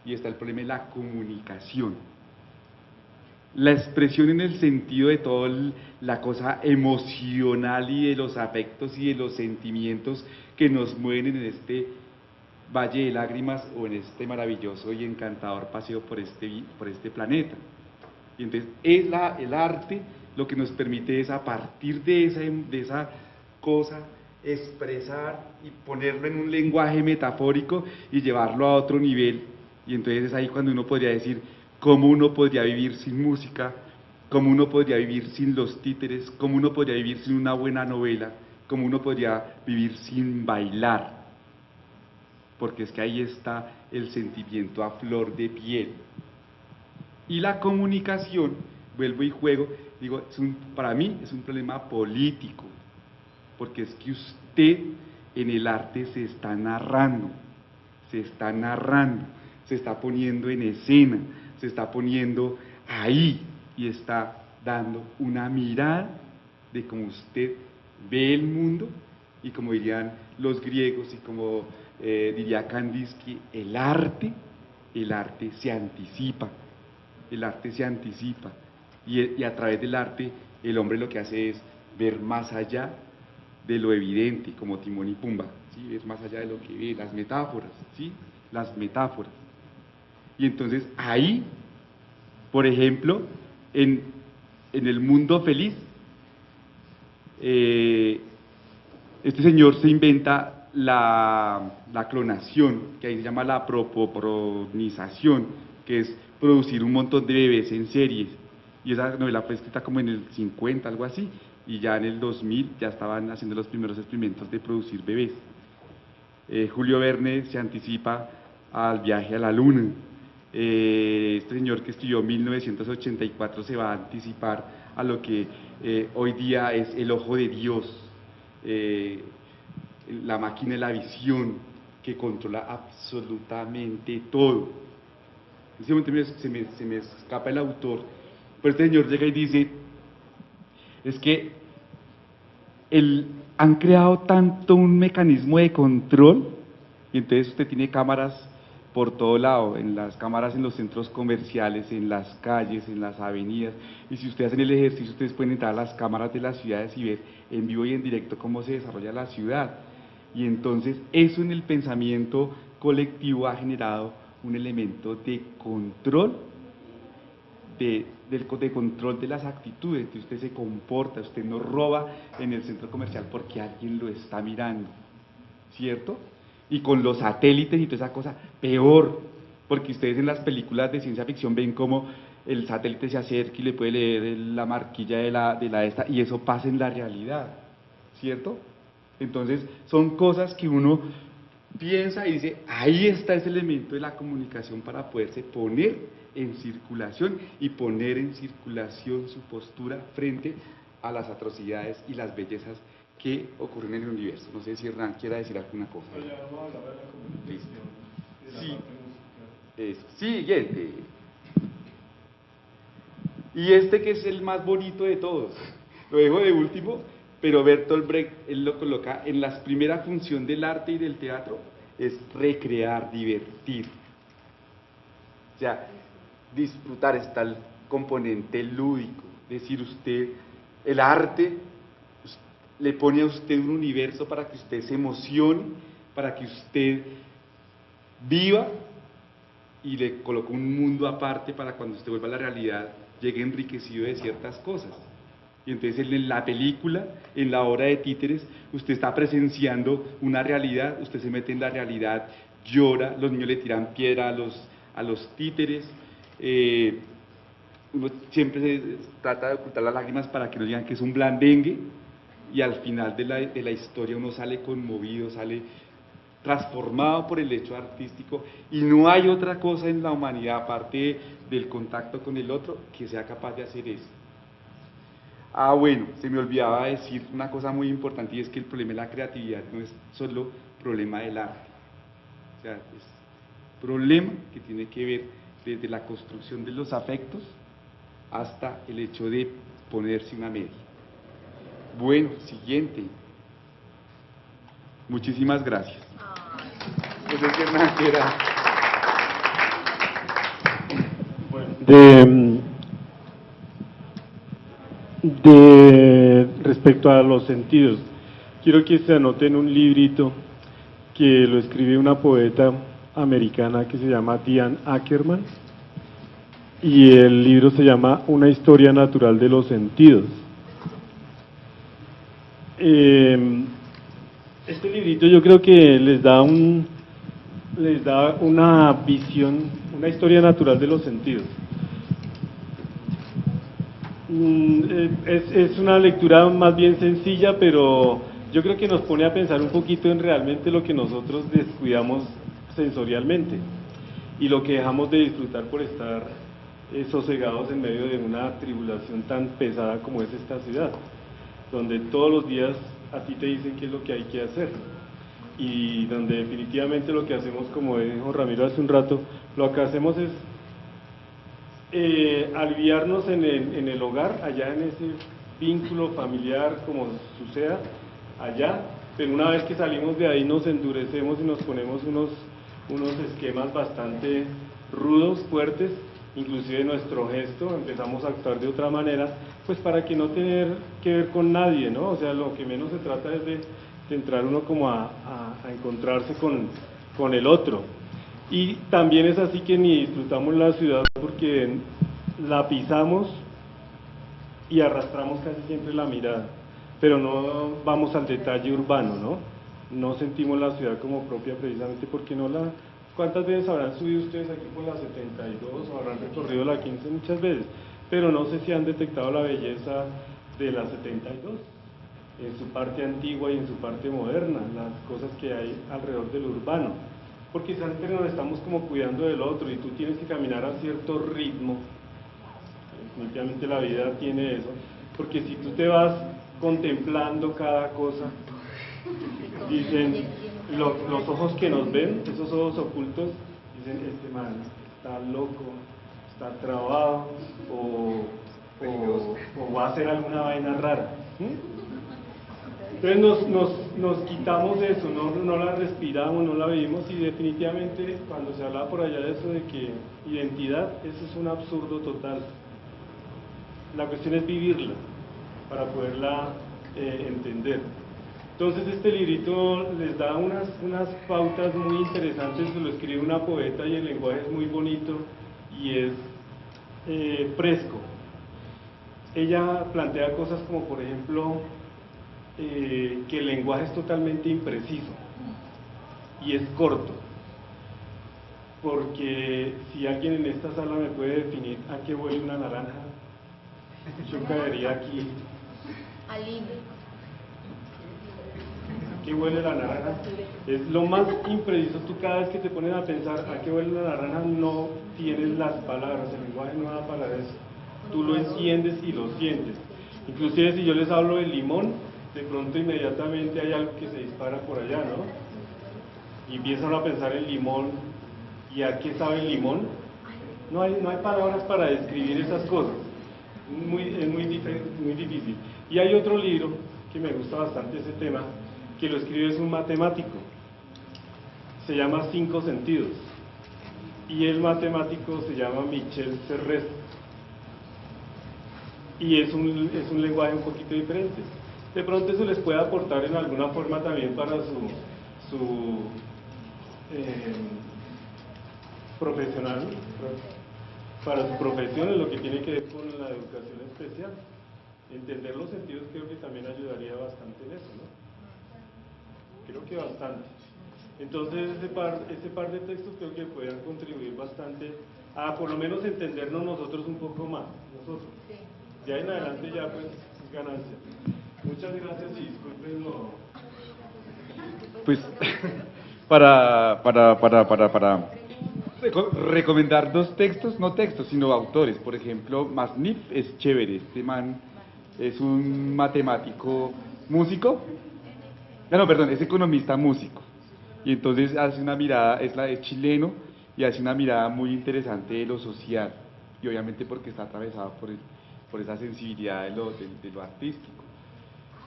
y está el problema de la comunicación. La expresión en el sentido de toda la cosa emocional y de los afectos y de los sentimientos que nos mueven en este valle de lágrimas o en este maravilloso y encantador paseo por este planeta. Y entonces el arte lo que nos permite es, a partir de esa cosa, expresar y ponerlo en un lenguaje metafórico y llevarlo a otro nivel. Y entonces es ahí cuando uno podría decir cómo uno podría vivir sin música, cómo uno podría vivir sin los títeres, cómo uno podría vivir sin una buena novela, cómo uno podría vivir sin bailar, porque es que ahí está el sentimiento a flor de piel. Y la comunicación, vuelvo y juego, digo, para mí es un problema político, porque es que usted en el arte se está narrando, se está poniendo en escena, se está poniendo ahí y está dando una mirada de cómo usted ve el mundo, y como dirían los griegos y como diría Kandinsky, el arte se anticipa, y a través del arte el hombre lo que hace es ver más allá de lo evidente, como Timón y Pumba. ¿sí? Ver más allá de lo que ve, las metáforas, ¿sí? Las metáforas. Y entonces ahí, por ejemplo, en el mundo feliz, este señor se inventa la clonación, que ahí se llama la propogronización, que es producir un montón de bebés en series. Y esa novela fue escrita como en el 50, algo así, y ya en el 2000 ya estaban haciendo los primeros experimentos de producir bebés. Julio Verne se anticipa al viaje a la luna. Este señor que estudió 1984 se va a anticipar a lo que hoy día es el ojo de Dios, la máquina de la visión que controla absolutamente todo. En ese momento se me escapa el autor, pero este señor llega y dice, es que han creado tanto un mecanismo de control, y entonces usted tiene cámaras por todo lado, en las cámaras en los centros comerciales, en las calles, en las avenidas, y si ustedes hacen el ejercicio, ustedes pueden entrar a las cámaras de las ciudades y ver en vivo y en directo cómo se desarrolla la ciudad. Y entonces eso en el pensamiento colectivo ha generado un elemento de control, de control de las actitudes. Entonces usted se comporta, usted no roba en el centro comercial porque alguien lo está mirando, ¿cierto? Y con los satélites y toda esa cosa, peor, porque ustedes en las películas de ciencia ficción ven cómo el satélite se acerca y le puede leer la marquilla de la esta, y eso pasa en la realidad, ¿cierto? Entonces son cosas que uno piensa y dice, ahí está ese elemento de la comunicación para poderse poner en circulación y poner en circulación su postura frente a las atrocidades y las bellezas que ocurren en el universo. No sé si Hernán quiera decir alguna cosa. Sí. Siguiente. Y este que es el más bonito de todos, lo dejo de último, pero Bertolt Brecht, él lo coloca en la primera función del arte y del teatro, es recrear, divertir. O sea, disfrutar, está el componente lúdico, es decir, usted, el arte le pone a usted un universo para que usted se emocione, para que usted viva, y le coloca un mundo aparte para cuando usted vuelva a la realidad llegue enriquecido de ciertas cosas. Y entonces en la película, en la obra de títeres, usted está presenciando una realidad, usted se mete en la realidad, llora, los niños le tiran piedra a los títeres, uno siempre se trata de ocultar las lágrimas para que no digan que es un blandengue, y al final de la historia uno sale conmovido, sale transformado por el hecho artístico, y no hay otra cosa en la humanidad, aparte del contacto con el otro, que sea capaz de hacer eso. Ah, bueno, se me olvidaba decir una cosa muy importante, y es que el problema de la creatividad no es solo problema del arte, o sea, es problema que tiene que ver desde la construcción de los afectos hasta el hecho de ponerse una media. Bueno, siguiente. Muchísimas gracias. No sé si Hernán quiera. Respecto a los sentidos, quiero que se anote en un librito que lo escribe una poeta americana que se llama Diane Ackerman, y el libro se llama Una historia natural de los sentidos. Este librito yo creo que les da una visión, una historia natural de los sentidos. Es una lectura más bien sencilla, pero yo creo que nos pone a pensar un poquito en realmente lo que nosotros descuidamos sensorialmente y lo que dejamos de disfrutar por estar sosegados en medio de una tribulación tan pesada como es esta ciudad, donde todos los días a ti te dicen qué es lo que hay que hacer, y donde definitivamente lo que hacemos, como dijo Ramiro hace un rato, lo que hacemos es aliviarnos en el hogar, allá en ese vínculo familiar, como suceda allá, pero una vez que salimos de ahí nos endurecemos y nos ponemos unos esquemas bastante rudos, fuertes, inclusive nuestro gesto, empezamos a actuar de otra manera, pues para que no tener que ver con nadie, ¿no? O sea, lo que menos se trata es de de entrar uno como a encontrarse con el otro. Y también es así que ni disfrutamos la ciudad porque la pisamos y arrastramos casi siempre la mirada, pero no vamos al detalle urbano, ¿no? No sentimos la ciudad como propia precisamente porque no la... ¿Cuántas veces habrán subido ustedes aquí por la 72 o habrán recorrido la 15? Muchas veces, pero no sé si han detectado la belleza de la 72, en su parte antigua y en su parte moderna, las cosas que hay alrededor del urbano, porque siempre nos estamos como cuidando del otro y tú tienes que caminar a cierto ritmo. Definitivamente la vida tiene eso, porque si tú te vas contemplando cada cosa, dicen los ojos que nos ven, esos ojos ocultos, dicen este man está loco, está trabado o va a hacer alguna vaina rara. Entonces nos quitamos eso, no la respiramos, no la vivimos y definitivamente cuando se hablaba por allá de eso de que identidad, eso es un absurdo total. La cuestión es vivirla para poderla entender. Entonces este librito les da unas pautas muy interesantes, lo escribe una poeta y el lenguaje es muy bonito y es fresco. Ella plantea cosas como por ejemplo que el lenguaje es totalmente impreciso y es corto, porque si alguien en esta sala me puede definir a qué huele una naranja, yo caería aquí. Al libro. ¿A qué huele la naranja? Es lo más impreciso. Tú cada vez que te pones a pensar a qué huele la naranja no tienes las palabras, el lenguaje no da para eso. Tú lo entiendes y lo sientes. Inclusive si yo les hablo del limón, de pronto inmediatamente hay algo que se dispara por allá, ¿no? Y empiezan a pensar en limón, ¿y a qué sabe el limón? No hay palabras para describir esas cosas. Es muy difícil. Y hay otro libro que me gusta bastante ese tema, que lo escribe es un matemático, se llama Cinco Sentidos, y el matemático se llama Michel Serres, y es un lenguaje un poquito diferente. De pronto eso les puede aportar en alguna forma también para su profesional, para su profesión en lo que tiene que ver con la educación especial. Entender los sentidos creo que también ayudaría bastante en eso, ¿no? Creo que bastante. Entonces ese par de textos creo que podrían contribuir bastante a por lo menos entendernos nosotros un poco más, nosotros. De ahí en adelante ya pues es ganancia. Muchas gracias y discúlpenlo. Pues para recomendar dos textos, no textos, sino autores. Por ejemplo, Masnif es chévere. Este man es un matemático músico. No, perdón, es economista músico. Y entonces hace una mirada, es chileno, y hace una mirada muy interesante de lo social. Y obviamente porque está atravesado por esa sensibilidad de lo artístico.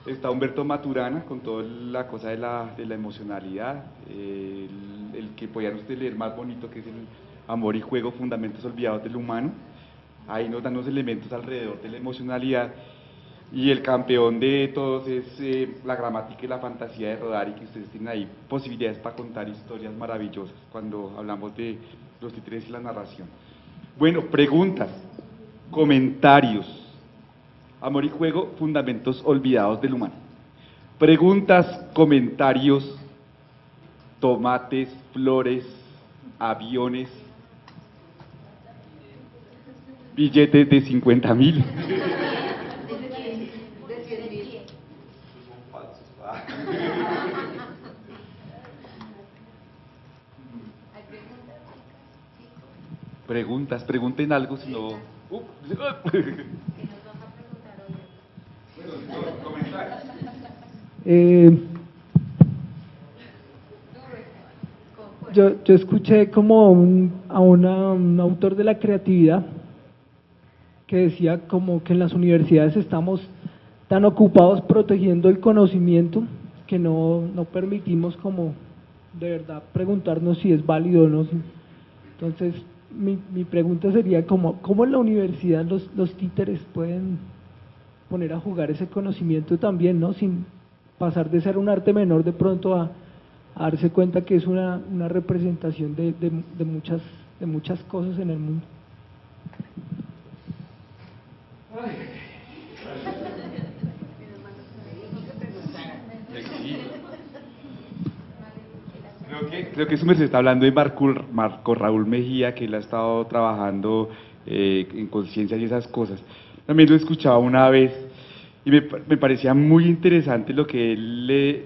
Está Humberto Maturana con toda la cosa de la emocionalidad, el que podían ustedes leer más bonito, que es el Amor y Juego, Fundamentos Olvidados del Humano. Ahí nos dan los elementos alrededor de la emocionalidad. Y el campeón de todos es la gramática y la fantasía de Rodari, que ustedes tienen ahí posibilidades para contar historias maravillosas cuando hablamos de los títeres y la narración. Bueno, preguntas, comentarios. Amor y Juego, Fundamentos Olvidados del Humano. Preguntas, comentarios, tomates, flores, aviones, billetes de 50.000. Preguntas, pregunten algo, si no... Yo escuché como a un autor de la creatividad que decía como que en las universidades estamos tan ocupados protegiendo el conocimiento que no permitimos como de verdad preguntarnos si es válido o no. Entonces mi pregunta sería ¿cómo en la universidad los títeres pueden poner a jugar ese conocimiento también, ¿no? Sin pasar de ser un arte menor de pronto a darse cuenta que es una representación de muchas cosas en el mundo. Creo que su merced está hablando de Marco Raúl Mejía, que él ha estado trabajando en conciencia y esas cosas. También lo escuchaba una vez y me parecía muy interesante lo que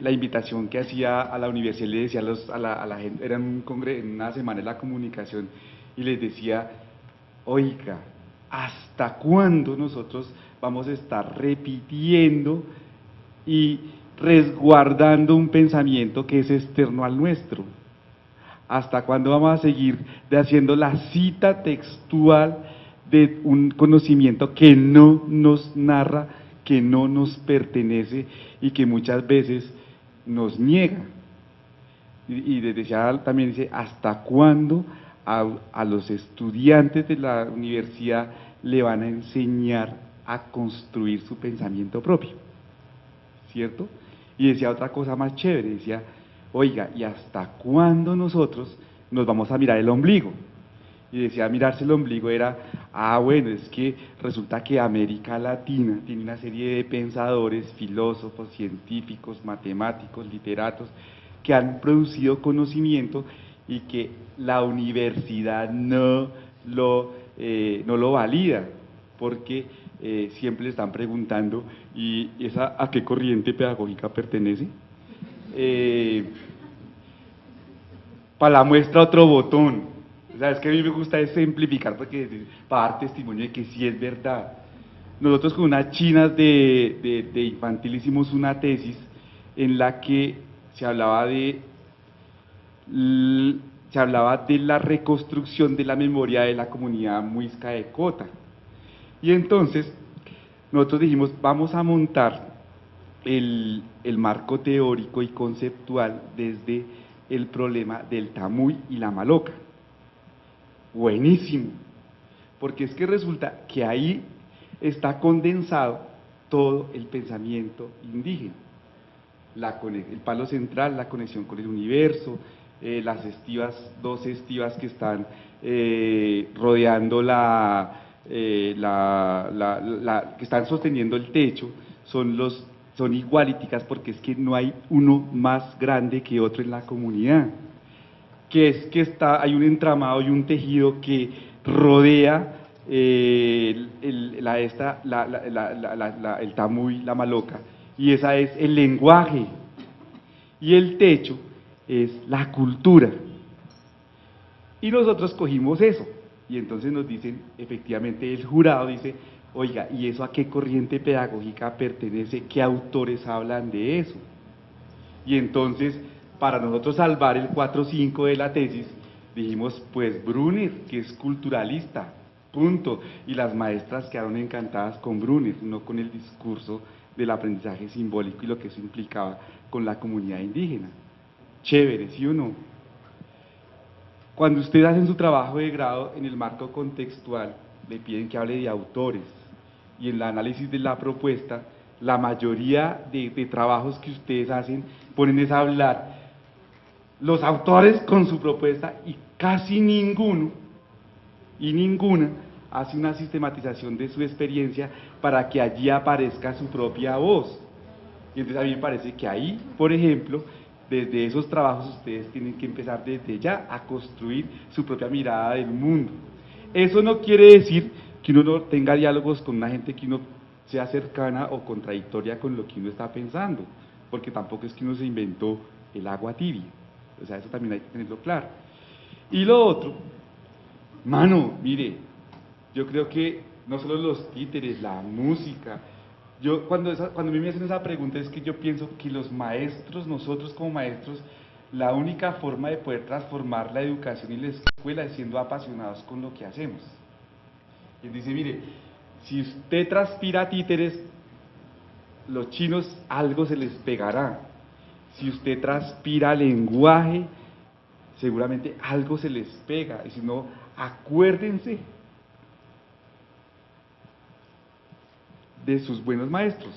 la invitación que hacía a la universidad, le decía a la gente, era en una semana de la comunicación, y les decía, oiga, ¿hasta cuándo nosotros vamos a estar repitiendo y resguardando un pensamiento que es externo al nuestro? ¿Hasta cuándo vamos a seguir haciendo la cita textual de un conocimiento que no nos narra, que no nos pertenece y que muchas veces nos niega? Y desde ya también dice, ¿hasta cuándo a los estudiantes de la universidad le van a enseñar a construir su pensamiento propio? ¿Cierto? Y decía otra cosa más chévere, decía, oiga, ¿y hasta cuándo nosotros nos vamos a mirar el ombligo? Y decía, mirarse el ombligo era, bueno, es que resulta que América Latina tiene una serie de pensadores, filósofos, científicos, matemáticos, literatos, que han producido conocimiento y que la universidad no lo valida, porque siempre le están preguntando, ¿y esa a qué corriente pedagógica pertenece? Para la muestra otro botón. O sea, es que a mí me gusta simplificar para dar testimonio de que sí es verdad. Nosotros con unas chinas de infantil hicimos una tesis en la que se hablaba de la reconstrucción de la memoria de la comunidad muisca de Cota. Y entonces nosotros dijimos, vamos a montar el marco teórico y conceptual desde el problema del tamuy y la maloca. Buenísimo, porque es que resulta que ahí está condensado todo el pensamiento indígena. El palo central, la conexión con el universo, las dos estivas que están rodeando que están sosteniendo el techo, son igualíticas, porque es que no hay uno más grande que otro en la comunidad, que es que hay un entramado y un tejido que rodea el tamuy, la maloca, y esa es el lenguaje, y el techo es la cultura. Y nosotros cogimos eso, y entonces nos dicen, efectivamente el jurado dice, oiga, ¿y eso a qué corriente pedagógica pertenece? ¿Qué autores hablan de eso? Y entonces, para nosotros salvar el 4-5 de la tesis, dijimos, pues Brunner, que es culturalista, punto. Y las maestras quedaron encantadas con Brunner, no con el discurso del aprendizaje simbólico y lo que eso implicaba con la comunidad indígena. Chévere, ¿sí o no? Cuando ustedes hacen su trabajo de grado en el marco contextual, le piden que hable de autores, y en el análisis de la propuesta, la mayoría de trabajos que ustedes hacen ponen es a hablar los autores con su propuesta, y casi ninguno y ninguna hace una sistematización de su experiencia para que allí aparezca su propia voz. Y entonces a mí me parece que ahí, por ejemplo, desde esos trabajos ustedes tienen que empezar desde ya a construir su propia mirada del mundo. Eso no quiere decir que uno no tenga diálogos con una gente que uno sea cercana o contradictoria con lo que uno está pensando, porque tampoco es que uno se inventó el agua tibia. O sea, eso también hay que tenerlo claro. Y lo otro, mire, yo creo que no solo los títeres, la música, cuando a mí me hacen esa pregunta es que yo pienso que los maestros, nosotros como maestros, la única forma de poder transformar la educación y la escuela es siendo apasionados con lo que hacemos. Y dice, mire, si usted transpira títeres, los chinos algo se les pegará. Si usted transpira lenguaje, seguramente algo se les pega. Y si no, acuérdense de sus buenos maestros.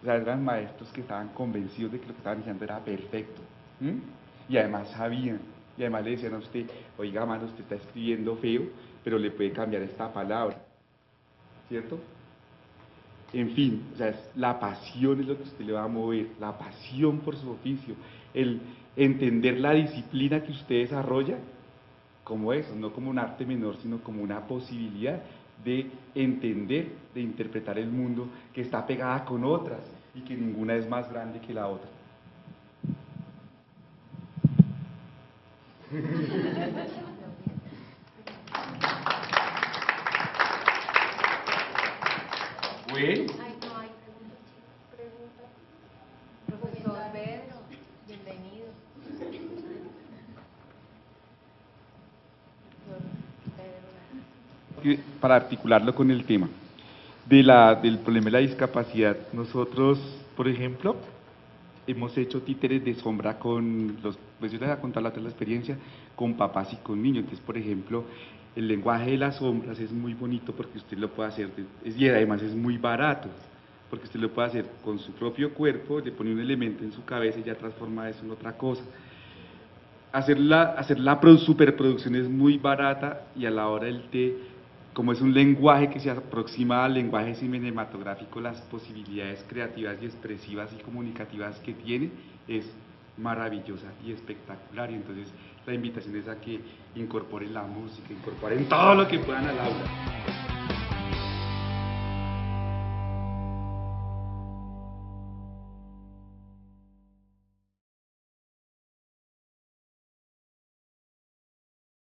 O sea, eran maestros que estaban convencidos de que lo que estaban diciendo era perfecto. ¿M? Y además sabían, y además le decían a usted, oiga, mano, usted está escribiendo feo, pero le puede cambiar esta palabra, ¿cierto? En fin, o sea, la pasión es lo que usted le va a mover, la pasión por su oficio, el entender la disciplina que usted desarrolla como eso, no como un arte menor, sino como una posibilidad de entender, de interpretar el mundo que está pegada con otras y que ninguna es más grande que la otra. Bueno. Ay, no hay pregunta. Profesor Pedro, bienvenido. Para articularlo con el tema del problema de la discapacidad, nosotros, por ejemplo, hemos hecho títeres de sombra con los, pues yo les voy a contar la experiencia, con papás y con niños. Entonces, por ejemplo, el lenguaje de las sombras es muy bonito porque usted lo puede hacer, y además es muy barato, porque usted lo puede hacer con su propio cuerpo, le pone un elemento en su cabeza y ya transforma eso en otra cosa. Hacer la superproducción es muy barata y a la hora del té, como es un lenguaje que se aproxima al lenguaje cinematográfico, las posibilidades creativas y expresivas y comunicativas que tiene es maravillosa y espectacular. Y entonces la invitación es a que incorporen la música, incorporen todo lo que puedan al aula.